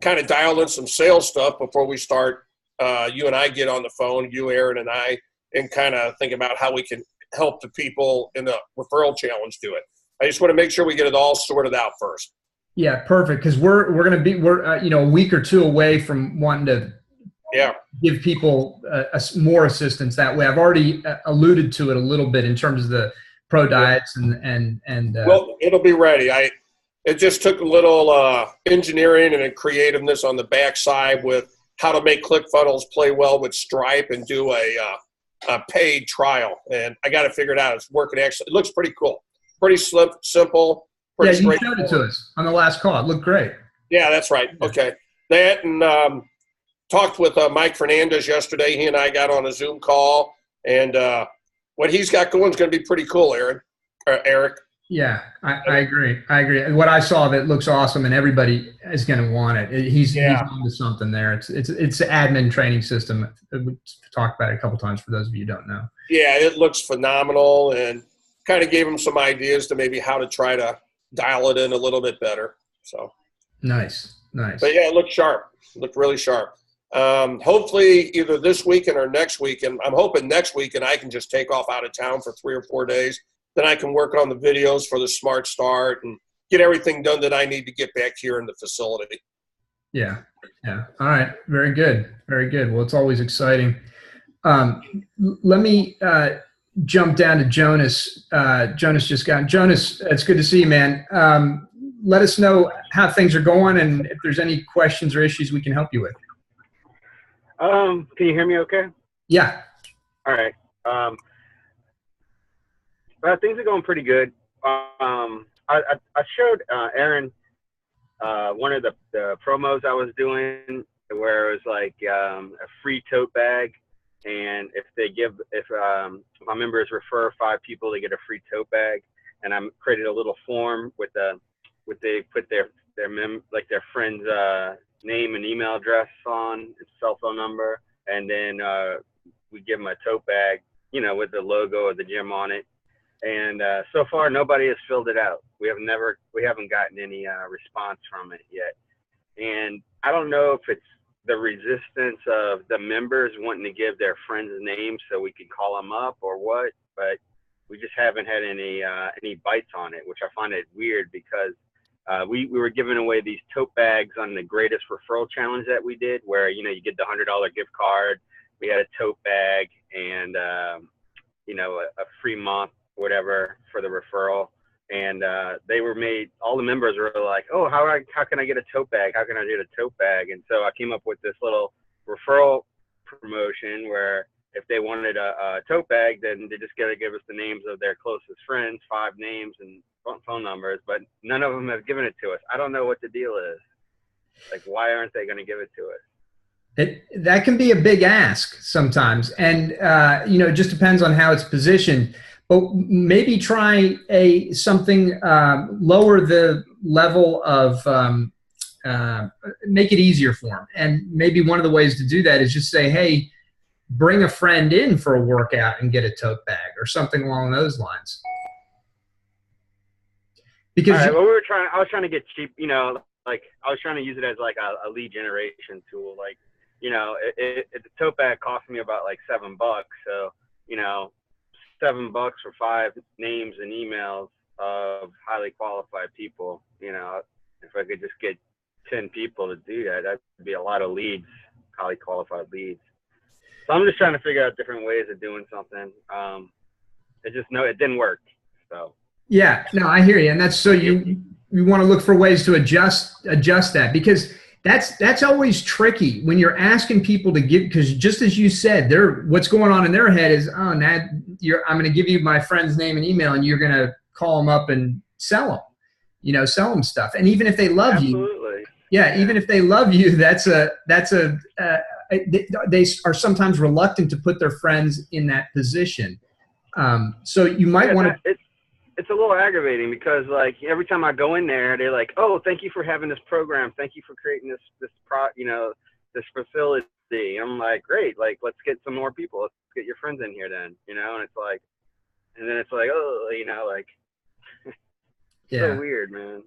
kind of dial in some sales stuff before we start. You and I get on the phone, you, Aaron, and I, and kind of think about how we can help the people in the referral challenge do it. I just want to make sure we get it all sorted out first. Yeah, perfect. Because we're going to be a week or two away from wanting to give people more assistance that way. I've already alluded to it a little bit in terms of the pro diets and well, it'll be ready. It just took a little engineering and creativeness on the backside with how to make ClickFunnels play well with Stripe and do a paid trial. And I got to figure it out. It's working actually. It looks pretty cool. Pretty simple. Pretty you showed it to us on the last call. It looked great. Yeah, that's right. Okay. That and talked with Mike Fernandez yesterday. He and I got on a Zoom call. And what he's got going is going to be pretty cool, Eric. Yeah, I agree. And what I saw of it looks awesome, and everybody is going to want it. He's onto something there. It's an admin training system. We talked about it a couple times for those of you who don't know. Yeah, it looks phenomenal, and kind of gave him some ideas to maybe how to try to dial it in a little bit better. So nice. But yeah, it looked sharp. It looked really sharp. Hopefully either this weekend or next weekend. I'm hoping next weekend I can just take off out of town for 3 or 4 days. Then I can work on the videos for the Smart Start and get everything done that I need to get back here in the facility. Yeah. All right. Very good. Well, it's always exciting. Let me jump down to Jonas. Jonas, it's good to see you, man. Let us know how things are going and if there's any questions or issues we can help you with. Can you hear me okay? Yeah. All right. Things are going pretty good. I showed Aaron one of the promos I was doing where it was like a free tote bag, and if my members refer 5 people, they get a free tote bag. And I created a little form they put their friend's name and email address on, cell phone number, and then we give them a tote bag, with the logo of the gym on it. And so far, nobody has filled it out. We haven't gotten any response from it yet. And I don't know if it's the resistance of the members wanting to give their friends names so we can call them up or what, but we just haven't had any bites on it, which I find it weird because we were giving away these tote bags on the greatest referral challenge that we did, where you get the $100 gift card. We had a tote bag and a free month, whatever, for the referral. And they were made, all the members were like, oh, how can I get a tote bag? How can I get a tote bag? And so I came up with this little referral promotion where if they wanted a tote bag, then they just got to give us the names of their closest friends, 5 names and phone numbers, but none of them have given it to us. I don't know what the deal is. Like, why aren't they going to give it to us? That can be a big ask sometimes. And, it just depends on how it's positioned. But maybe try something, lower the level of, make it easier for them. And maybe one of the ways to do that is just say, hey, bring a friend in for a workout and get a tote bag or something along those lines. Because I was trying to get cheap, like I was trying to use it as like a lead generation tool. Like, the tote bag cost me about like $7. So, $7 for 5 names and emails of highly qualified people. If I could just get 10 people to do that, that'd be a lot of leads, highly qualified leads. So I'm just trying to figure out different ways of doing something. It didn't work. So. Yeah, no, I hear you. And that's so you want to look for ways to adjust that, because that's always tricky when you're asking people to give, because just as you said, what's going on in their head is, oh, Nad, I'm going to give you my friend's name and email, and you're going to call them up and sell them stuff. And even if they love you, even if they love you, that's a they are sometimes reluctant to put their friends in that position. So you might want to. It's a little aggravating because like every time I go in there, they're like, "Oh, thank you for having this program. Thank you for creating this this facility." I'm like, "Great, like let's get some more people. Let's get your friends in here then." And it's like, and then it's like, oh, like, so weird, man.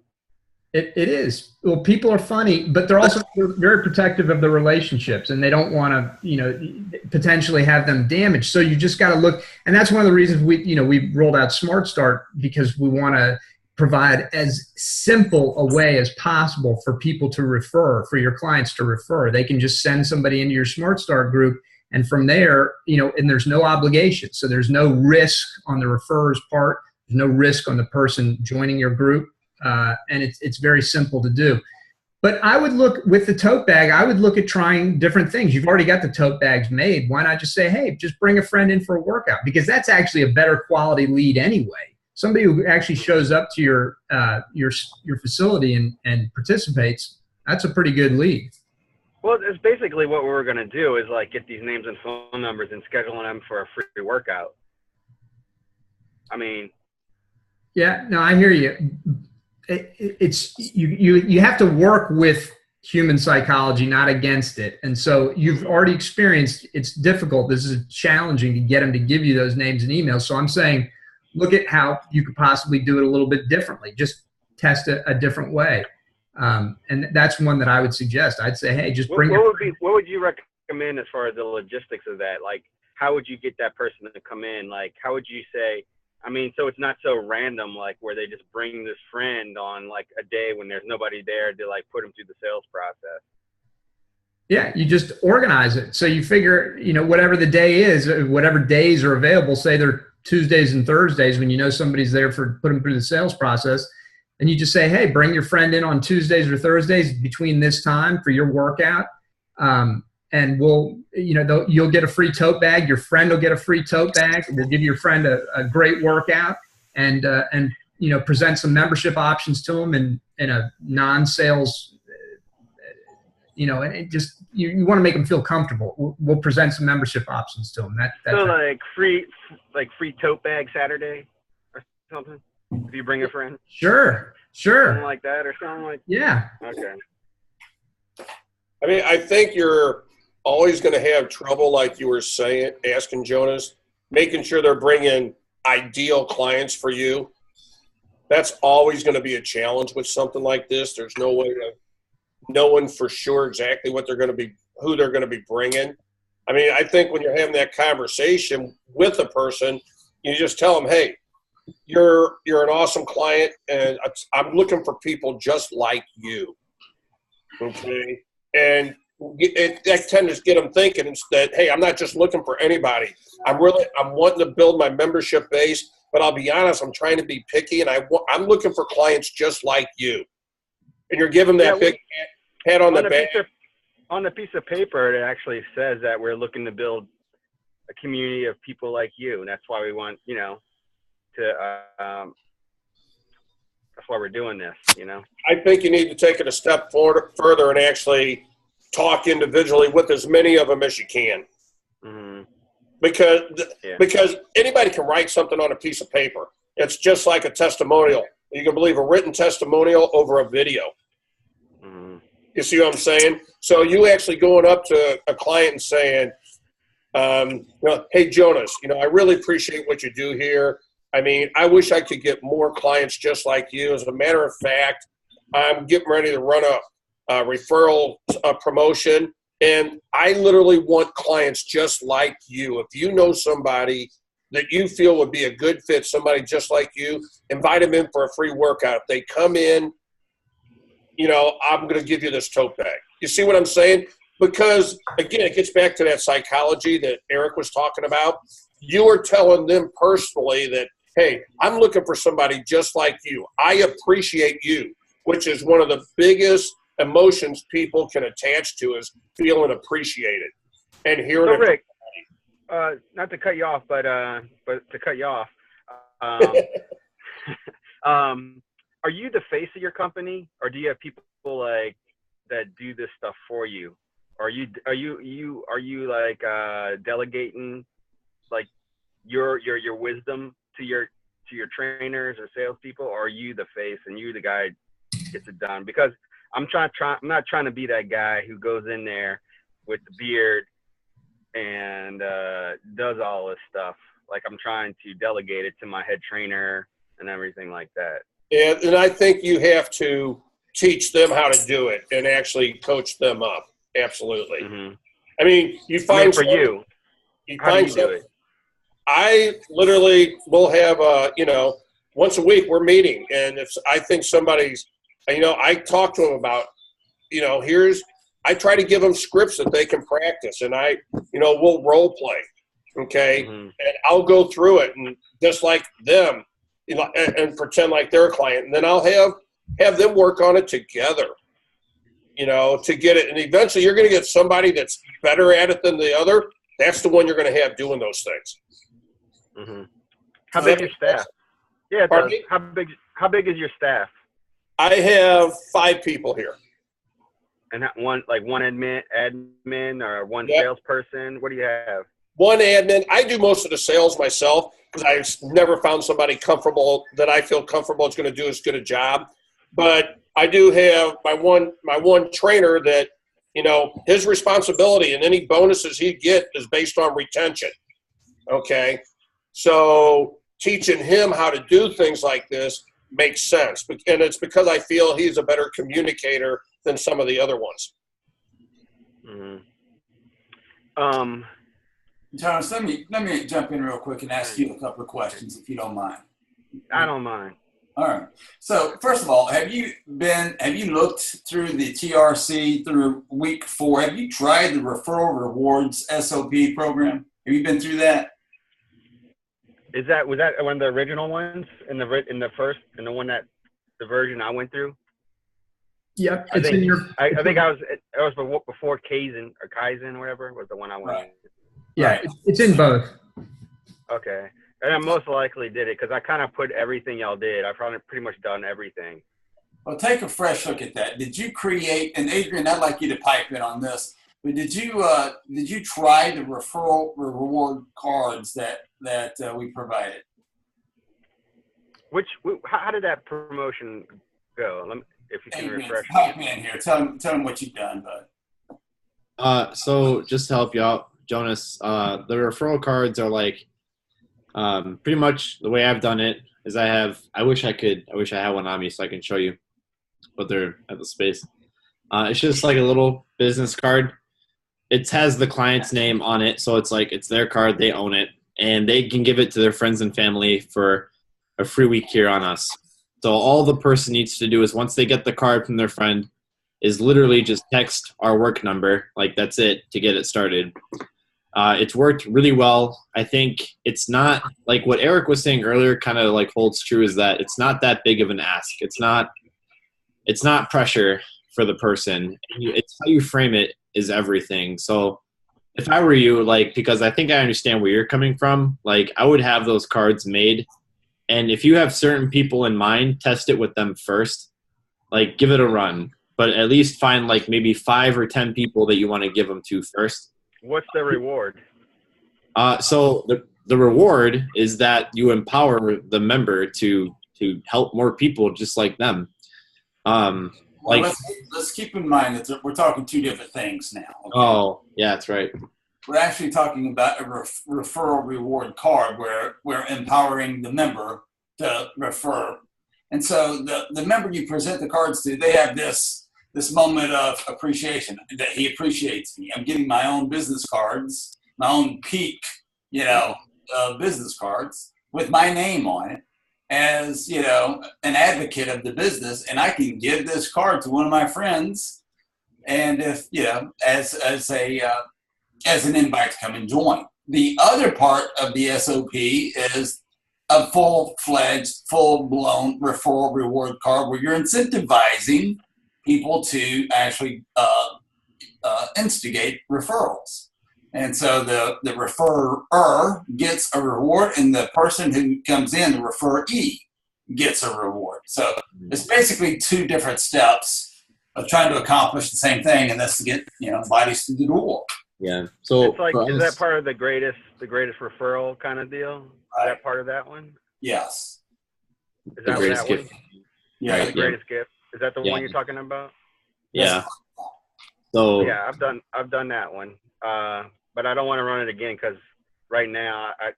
It is. Well, people are funny, but they're also very protective of the relationships, and they don't want to, potentially have them damaged. So you just got to look, and that's one of the reasons we rolled out Smart Start, because we want to provide as simple a way as possible for people to refer, for your clients to refer. They can just send somebody into your Smart Start group, and from there, and there's no obligation. So there's no risk on the referrer's part. There's no risk on the person joining your group. And it's very simple to do. But I would look with the tote bag, I would look at trying different things. You've already got the tote bags made. Why not just say, hey, just bring a friend in for a workout? Because that's actually a better quality lead anyway. Somebody who actually shows up to your facility and participates, that's a pretty good lead. Well, it's basically what we're going to do is like get these names and phone numbers and scheduling them for a free workout. I mean. Yeah, no, I hear you. It's you have to work with human psychology, not against it. And so you've already experienced it's difficult. This is challenging to get them to give you those names and emails. So I'm saying, look at how you could possibly do it a little bit differently. Just test it a different way. And that's one that I would suggest. I'd say, hey, just bring. What would you recommend as far as the logistics of that? Like, how would you get that person to come in? Like, how would you say? I mean, so it's not so random, like where they just bring this friend on like a day when there's nobody there to like put them through the sales process. Yeah, you just organize it. So you figure, whatever the day is, whatever days are available, say they're Tuesdays and Thursdays when somebody's there for put them through the sales process. And you just say, hey, bring your friend in on Tuesdays or Thursdays between this time for your workout. And you'll get a free tote bag. Your friend will get a free tote bag. We'll give your friend a great workout and present some membership options to them in a non-sales, and it just, you want to make them feel comfortable. We'll present some membership options to them. So like free tote bag Saturday or something, if you bring a friend. Sure. Something like that or something like. Yeah. Okay. I mean, I think you're always going to have trouble, like you were saying, asking Jonas, making sure they're bringing ideal clients for you. That's always going to be a challenge with something like this. There's no way of knowing for sure exactly what they're going to be, who they're going to be bringing. I mean, I think when you're having that conversation with a person, you just tell them, hey, you're an awesome client, and I'm looking for people just like you. Okay? And that tends to get them thinking that, hey, I'm not just looking for anybody. I'm wanting to build my membership base, but I'll be honest, I'm trying to be picky, and I'm looking for clients just like you. And you're giving that big pat on the back. On the piece of paper, it actually says that we're looking to build a community of people like you, and that's why we want, that's why we're doing this, I think you need to take it a step further and actually talk individually with as many of them as you can. Mm-hmm. Because anybody can write something on a piece of paper. It's just like a testimonial. You can believe a written testimonial over a video. Mm-hmm. You see what I'm saying? So you actually going up to a client and saying, hey, Jonas, I really appreciate what you do here. I mean, I wish I could get more clients just like you. As a matter of fact, I'm getting ready to run a referral promotion, and I literally want clients just like you. If you know somebody that you feel would be a good fit, somebody just like you, invite them in for a free workout. If they come in, I'm going to give you this tote bag. You see what I'm saying? Because, again, it gets back to that psychology that Eric was talking about. You are telling them personally that, hey, I'm looking for somebody just like you. I appreciate you, which is one of the biggest emotions people can attach to is feeling appreciated and hearing. So Rick, not to cut you off, but to cut you off, are you the face of your company, or do you have people like that do this stuff for you, Are you like delegating like your wisdom to your trainers or salespeople, or are you the face and you the guy gets it done? Because I'm not trying to be that guy who goes in there with the beard and does all this stuff. Like, I'm trying to delegate it to my head trainer and everything like that. And I think you have to teach them how to do it and actually coach them up. Absolutely. Mm-hmm. I mean, you find how do you do it? I literally will have once a week we're meeting, and if I think somebody's, I talk to them about, I try to give them scripts that they can practice, and we'll role play, okay, and I'll go through it and just like them, and pretend like they're a client, and then I'll have them work on it together, to get it, and eventually you're going to get somebody that's better at it than the other. That's the one you're going to have doing those things. Mm-hmm. How big is your staff? Yeah, it does. How big is your staff? I have 5 people here. And one admin or one salesperson? What do you have? One admin. I do most of the sales myself because I've never found somebody comfortable that I feel comfortable is going to do as good a job. But I do have my one trainer that, his responsibility and any bonuses he get is based on retention. Okay. So teaching him how to do things like this makes sense. And it's because I feel he's a better communicator than some of the other ones. Mm-hmm. Thomas, let me jump in real quick and ask you a couple of questions, if you don't mind. I don't mind. All right. So first of all, have you looked through the TRC through week 4? Have you tried the referral rewards SOP program? Have you been through that? Was that one of the original ones in the version I went through? Yep. I think it was before Kaizen or whatever was the one I went. Right. Yeah, Right. it's in both. Okay. And I most likely did it because I kind of put everything y'all did. I've probably pretty much done everything. Well, take a fresh look at that. Did you create, and Adrian, I'd like you to pipe in on this, but did you try the referral reward cards that we provided? How did that promotion go? If you can Adrian, refresh pipe in here. Tell them what you've done, bud. So just to help you out, Jonas, the referral cards are like pretty much the way I've done it is I wish I had one on me so I can show you, but they're at the space. It's just like a little business card. It has the client's name on it, so it's like it's their card, they own it, and they can give it to their friends and family for a free week here on us. So all the person needs to do is once they get the card from their friend is literally just text our work number, like that's it, to get it started. It's worked really well. I think it's not like what Eric was saying earlier kind of like holds true is that it's not that big of an ask. It's not pressure for the person. It's how you frame it is everything. So if I were you, like, because I think I understand where you're coming from, like I would have those cards made. And if you have certain people in mind, test it with them first, like give it a run, but at least find like maybe 5 or 10 people that you want to give them to first. What's the reward? So the reward is that you empower the member to help more people just like them. Let's keep in mind that we're talking 2 different things now. Okay? Oh, yeah, that's right. We're actually talking about a referral reward card where we're empowering the member to refer. And so the member you present the cards to, they have this moment of appreciation that he appreciates me. I'm getting my own business cards, my own peak, business cards with my name on it as, an advocate of the business. And I can give this card to one of my friends. And if, as an invite to come and join. The other part of the SOP is a full-fledged, full-blown referral reward card where you're incentivizing people to actually instigate referrals. And so the referrer gets a reward, and the person who comes in, the referee, gets a reward. So it's basically 2 different steps trying to accomplish the same thing, and that's to get bodies through the door. Yeah. So it's like, for is us- that part of the greatest referral kind of deal? Is that part of that one? Yes. Is the that greatest that gift. one? Yeah. Right, The greatest gift. Is that the Yeah. one you're talking about? Yeah. So Yeah, I've done that one, but I don't want to run it again because right now I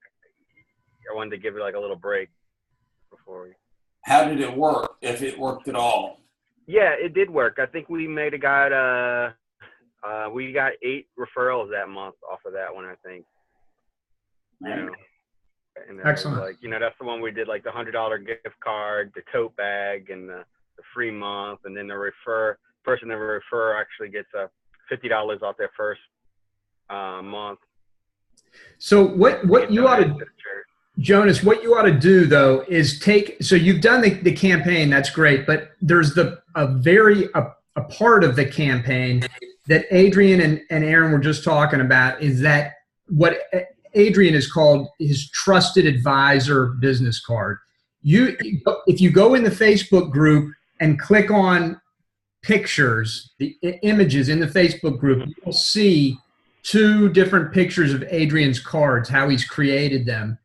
wanted to give it like a little break before. How did it work? If it worked at all? Yeah, it did work. I think we got 8 referrals that month off of that one. I think. You know, and that Excellent. was like, that's the one we did like the $100 gift card, the tote bag, and the free month, and then the person that refer actually gets $50 off their first month. So what you ought to, Jonas, what you ought to do though is so you've done the campaign, that's great, but there's a part of the campaign that Adrian and Aaron were just talking about, is that what Adrian is called his trusted advisor business card. If you go in the Facebook group and click on pictures, the images in the Facebook group, you'll see 2 different pictures of Adrian's cards, how he's created them.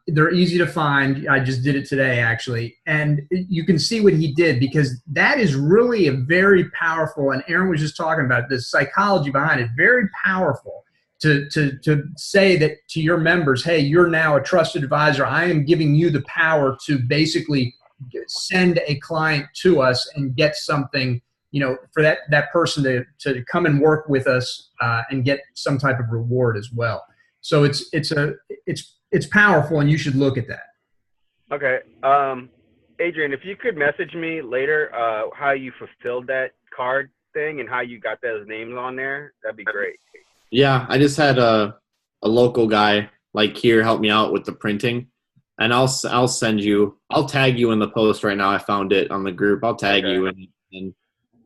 They're easy to find. I just did it today, actually. And you can see what he did, because that is really a very powerful, and Aaron was just talking about the psychology behind it, very powerful to say that to your members, hey, you're now a trusted advisor. I am giving you the power to basically send a client to us and get something, for that person to come and work with us and get some type of reward as well. So it's powerful, and you should look at that. Okay. Adrian, if you could message me later how you fulfilled that card thing and how you got those names on there, that'd be great. yeah, I just had a local guy like here help me out with the printing, and I'll send you. I'll tag you in the post right now. I found it on the group. I'll tag you, and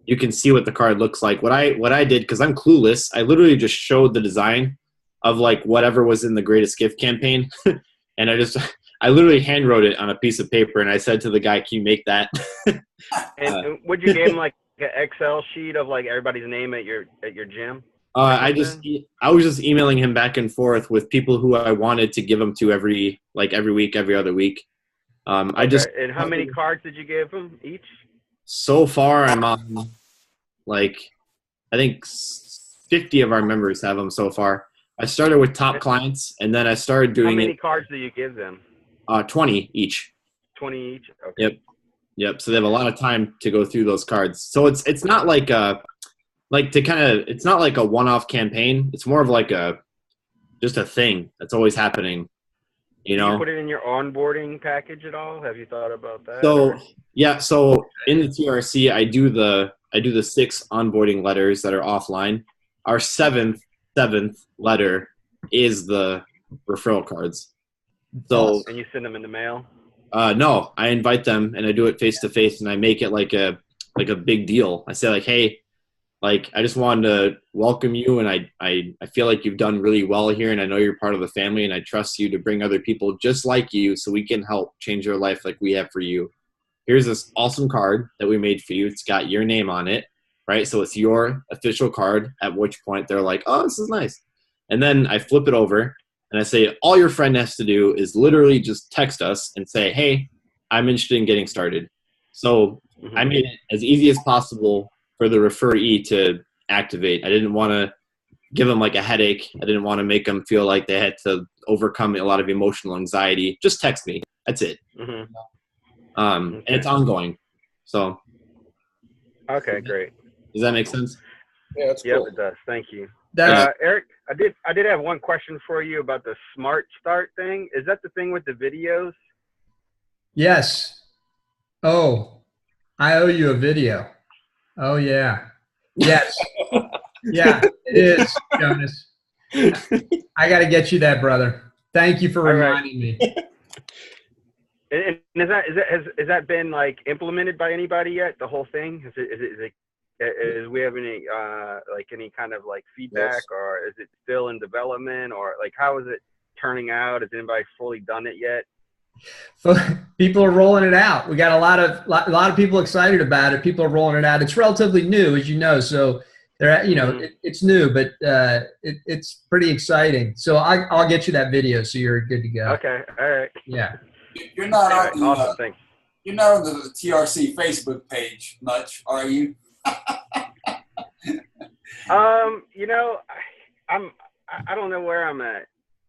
you can see what the card looks like. What I did, because I'm clueless, I literally just showed the design of like whatever was in the greatest gift campaign, and I literally hand wrote it on a piece of paper, and I said to the guy, "Can you make that?" And would you give him like an Excel sheet of like everybody's name at your gym? I was just emailing him back and forth with people who I wanted to give them to every week, every other week. And how many cards did you give him each? So far, I'm on I think 50 of our members have them so far. I started with top clients, and then I started doing. How many cards do you give them? 20 each. 20 each. Okay. Yep. So they have a lot of time to go through those cards. So it's not like it's not like a one-off campaign. It's more of just a thing that's always happening. Do you put it in your onboarding package at all? Have you thought about that? So in the TRC, I do the 6 onboarding letters that are offline. Our seventh letter is the referral cards. So and you send them in the mail? No, I invite them and I do it face to face, and I make it like a big deal. I say like, hey, I just wanted to welcome you, and I feel like you've done really well here, and I know you're part of the family, and I trust you to bring other people just like you so we can help change your life like we have for you. Here's this awesome card that we made for you. It's got your name on it, right? So it's your official card, at which point they're like, oh, this is nice. And then I flip it over, and I say, all your friend has to do is literally just text us and say, hey, I'm interested in getting started. So I made it as easy as possible for the referee to activate. I didn't want to give them a headache. I didn't want to make them feel like they had to overcome a lot of emotional anxiety. Just text me. That's it. And it's ongoing. So. Okay, great. Does that make sense? Yeah, that's yep, cool. it does. Thank you. That's, Eric, I did have one question for you about the Smart Start thing. Is that the thing with the videos? yes. Oh, I owe you a video. Oh, yeah. Yes. Yeah, it is, Jonas. I got to get you that, brother. Thank you for reminding me. And has that been implemented by anybody yet? The whole thing? Is we have any any kind of feedback, Yes. or is it still in development, or how is it turning out? Has anybody fully done it yet? So people are rolling it out. We got a lot of people excited about it. People are rolling it out. It's relatively new, as you know. So they're, it's new, but it's pretty exciting. So I'll get you that video, so you're good to go. Okay. All right. Yeah. You're not All on right. the Awesome. Thanks. you're not on the TRC Facebook page much, are you? I don't know where I'm at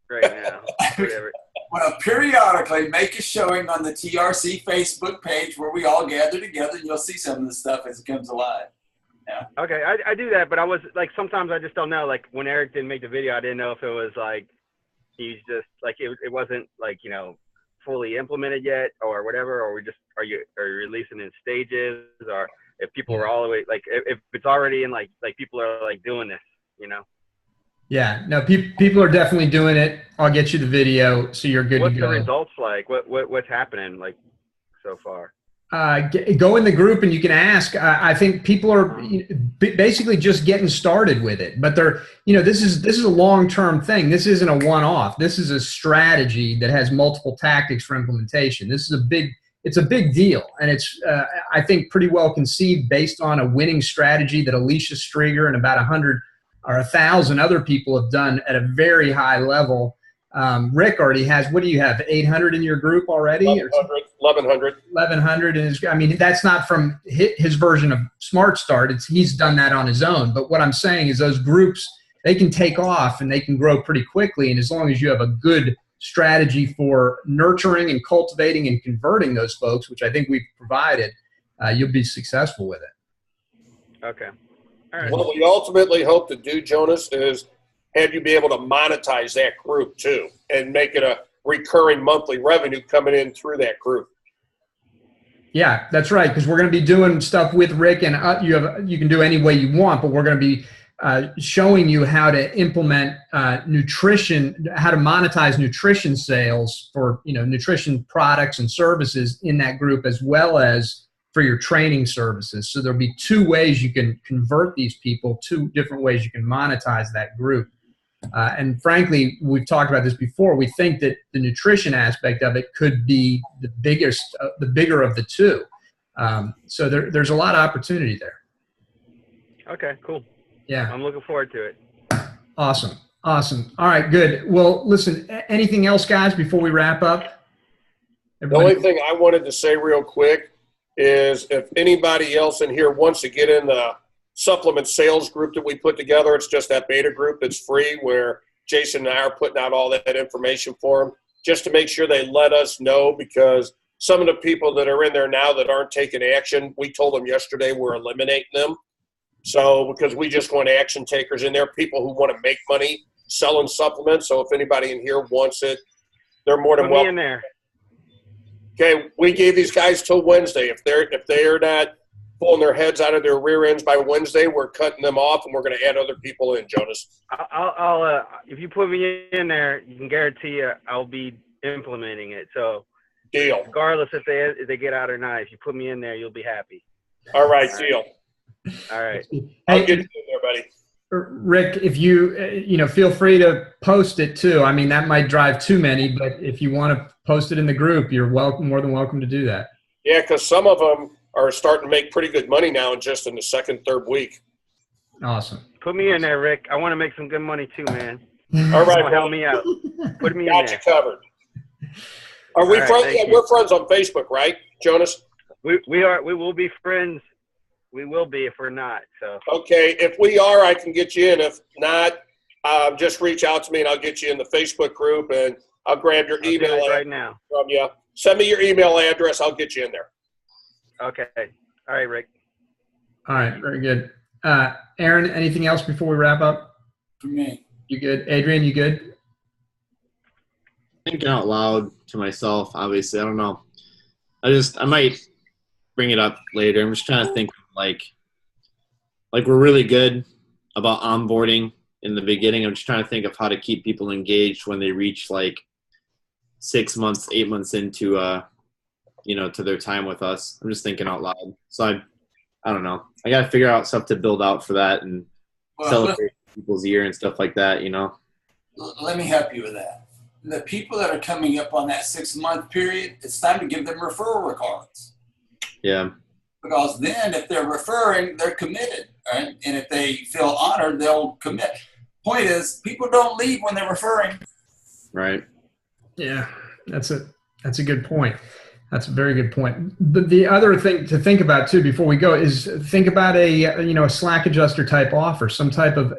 right now. Whatever. Well, periodically make a showing on the TRC Facebook page where we all gather together, and you'll see some of the stuff as it comes alive. Yeah. Okay, I do that, but I was like, sometimes I just don't know. Like when Eric didn't make the video, I didn't know if it was like he's just like it wasn't like fully implemented yet or whatever, or are you releasing in stages, or if people were all the way like if it's already in like people are like doing this, Yeah, no, people are definitely doing it. I'll get you the video, so you're good to go. What's the results like? What's happening like so far? Go in the group and you can ask. I think people are basically just getting started with it, but they're, this is a long-term thing. This isn't a one-off. This is a strategy that has multiple tactics for implementation. This is it's a big deal, and it's I think pretty well conceived based on a winning strategy that Alicia Strieger and about 100 or 1,000 other people have done at a very high level. Rick already has, what do you have, 800 in your group already? 1,100. 1,100. And that's not from his version of Smart Start. He's done that on his own. But what I'm saying is those groups, they can take off and they can grow pretty quickly. And as long as you have a good strategy for nurturing and cultivating and converting those folks, which I think we've provided, you'll be successful with it. Okay. All right. What we ultimately hope to do, Jonas, is have you be able to monetize that group too and make it a recurring monthly revenue coming in through that group. Yeah, that's right. Because we're going to be doing stuff with Rick, and you can do any way you want, but we're going to be showing you how to implement nutrition, how to monetize nutrition sales for nutrition products and services in that group, as well as for your training services. So there'll be two ways you can convert these people, two different ways you can monetize that group. And frankly, we've talked about this before. We think that the nutrition aspect of it could be the bigger of the two. So there's a lot of opportunity there. Okay, cool. Yeah. I'm looking forward to it. Awesome. All right, good. Well, listen, anything else, guys, before we wrap up? Everybody? The only thing I wanted to say real quick is if anybody else in here wants to get in the supplement sales group that we put together, it's just that beta group that's free, where Jason and I are putting out all that information for them, just to make sure they let us know, because some of the people that are in there now that aren't taking action, we told them yesterday we're eliminating them. So because we just want action takers in there, people who want to make money selling supplements. So if anybody in here wants it, they're more than welcome. In there. Okay, we gave these guys till Wednesday. If they're not pulling their heads out of their rear ends by Wednesday, we're cutting them off, and we're going to add other people in, Jonas. I'll if you put me in there, you can guarantee I'll be implementing it. So deal. Regardless if they get out or not, if you put me in there, you'll be happy. All right, deal. All right. I'll get you in there, buddy. Rick, if you feel free to post it too. I mean, that might drive too many, but if you want to post it in the group, you're more than welcome to do that. Yeah, because some of them are starting to make pretty good money now just in the second, third week. Awesome. Put me in there, Rick. I want to make some good money too, man. All right, help me out. Put me in there. Got you covered. Are we friends? Yeah, we're friends on Facebook, right, Jonas? We are. We will be friends. We will be if we're not. So. Okay, if we are, I can get you in. If not, just reach out to me and I'll get you in the Facebook group, and I'll grab your email right now from you. Send me your email address. I'll get you in there. Okay. All right, Rick. All right. Very good. Aaron, anything else before we wrap up? For me. You good? Adrian, you good? Thinking out loud to myself, obviously. I don't know. I might bring it up later. I'm just trying to think like we're really good about onboarding in the beginning. I'm just trying to think of how to keep people engaged when they reach like 6 months, 8 months into to their time with us. I'm just thinking out loud. So I don't know. I got to figure out stuff to build out for that and celebrate people's year and stuff like that, Let me help you with that. the people that are coming up on that 6-month period, it's time to give them referral cards. Yeah. Because then if they're referring, they're committed, right? And if they feel honored, they'll commit. Point is, people don't leave when they're referring. Right. Yeah, that's a good point. That's a very good point. The other thing to think about too before we go is think about a slack adjuster type offer, some type of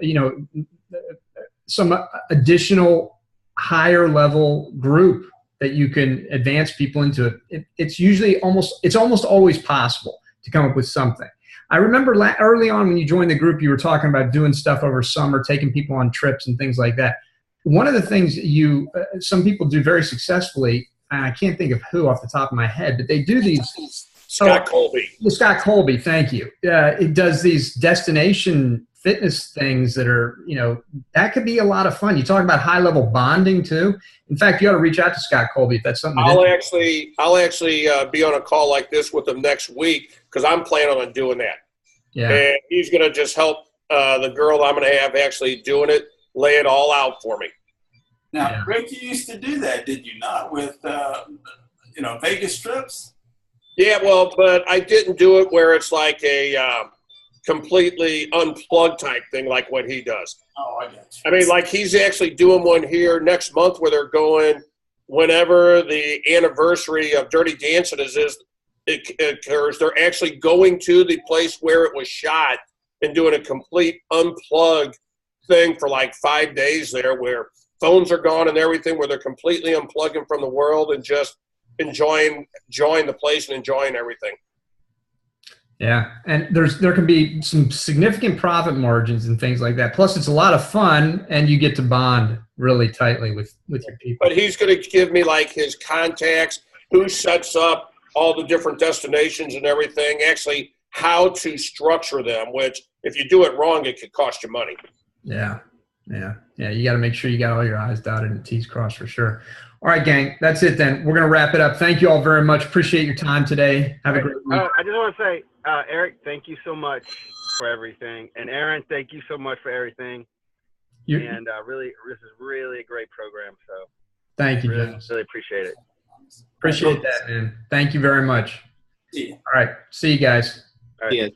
some additional higher level group that you can advance people into. It's usually almost always possible to come up with something. I remember early on when you joined the group, you were talking about doing stuff over summer, taking people on trips and things like that. One of the things some people do very successfully, and I can't think of who off the top of my head, but they do these. Scott Colby. Scott Colby, thank you. It does these destination fitness things that are, that could be a lot of fun. You talk about high level bonding too. In fact, you ought to reach out to Scott Colby if that's something. I'll actually be on a call like this with him next week because I'm planning on doing that. Yeah. And he's going to just help the girl I'm going to have actually doing it, lay it all out for me. Now, Yeah. Rick, you used to do that, did you not, with Vegas trips? Yeah, well, but I didn't do it where it's like a completely unplugged type thing like what he does. Oh, I got you. I mean, like he's actually doing one here next month where they're going whenever the anniversary of Dirty Dancing it occurs. They're actually going to the place where it was shot and doing a complete unplugged thing for like 5 days there where phones are gone and everything, where they're completely unplugging from the world and just enjoying the place and enjoying everything. Yeah, and there can be some significant profit margins and things like that. Plus, it's a lot of fun, and you get to bond really tightly with your people. But he's going to give me like his contacts, who sets up all the different destinations and everything, actually how to structure them, which if you do it wrong, it could cost you money. Yeah. You got to make sure you got all your I's dotted and T's crossed for sure. All right, gang, that's it then. We're going to wrap it up. Thank you all very much. Appreciate your time today. Have a great week. I just want to say, Eric, thank you so much for everything. And Aaron, thank you so much for everything. Really, this is really a great program. So thank you, really, James. really appreciate it. Appreciate that, man. Thank you very much. See ya. All right. See you guys. All right. Yeah.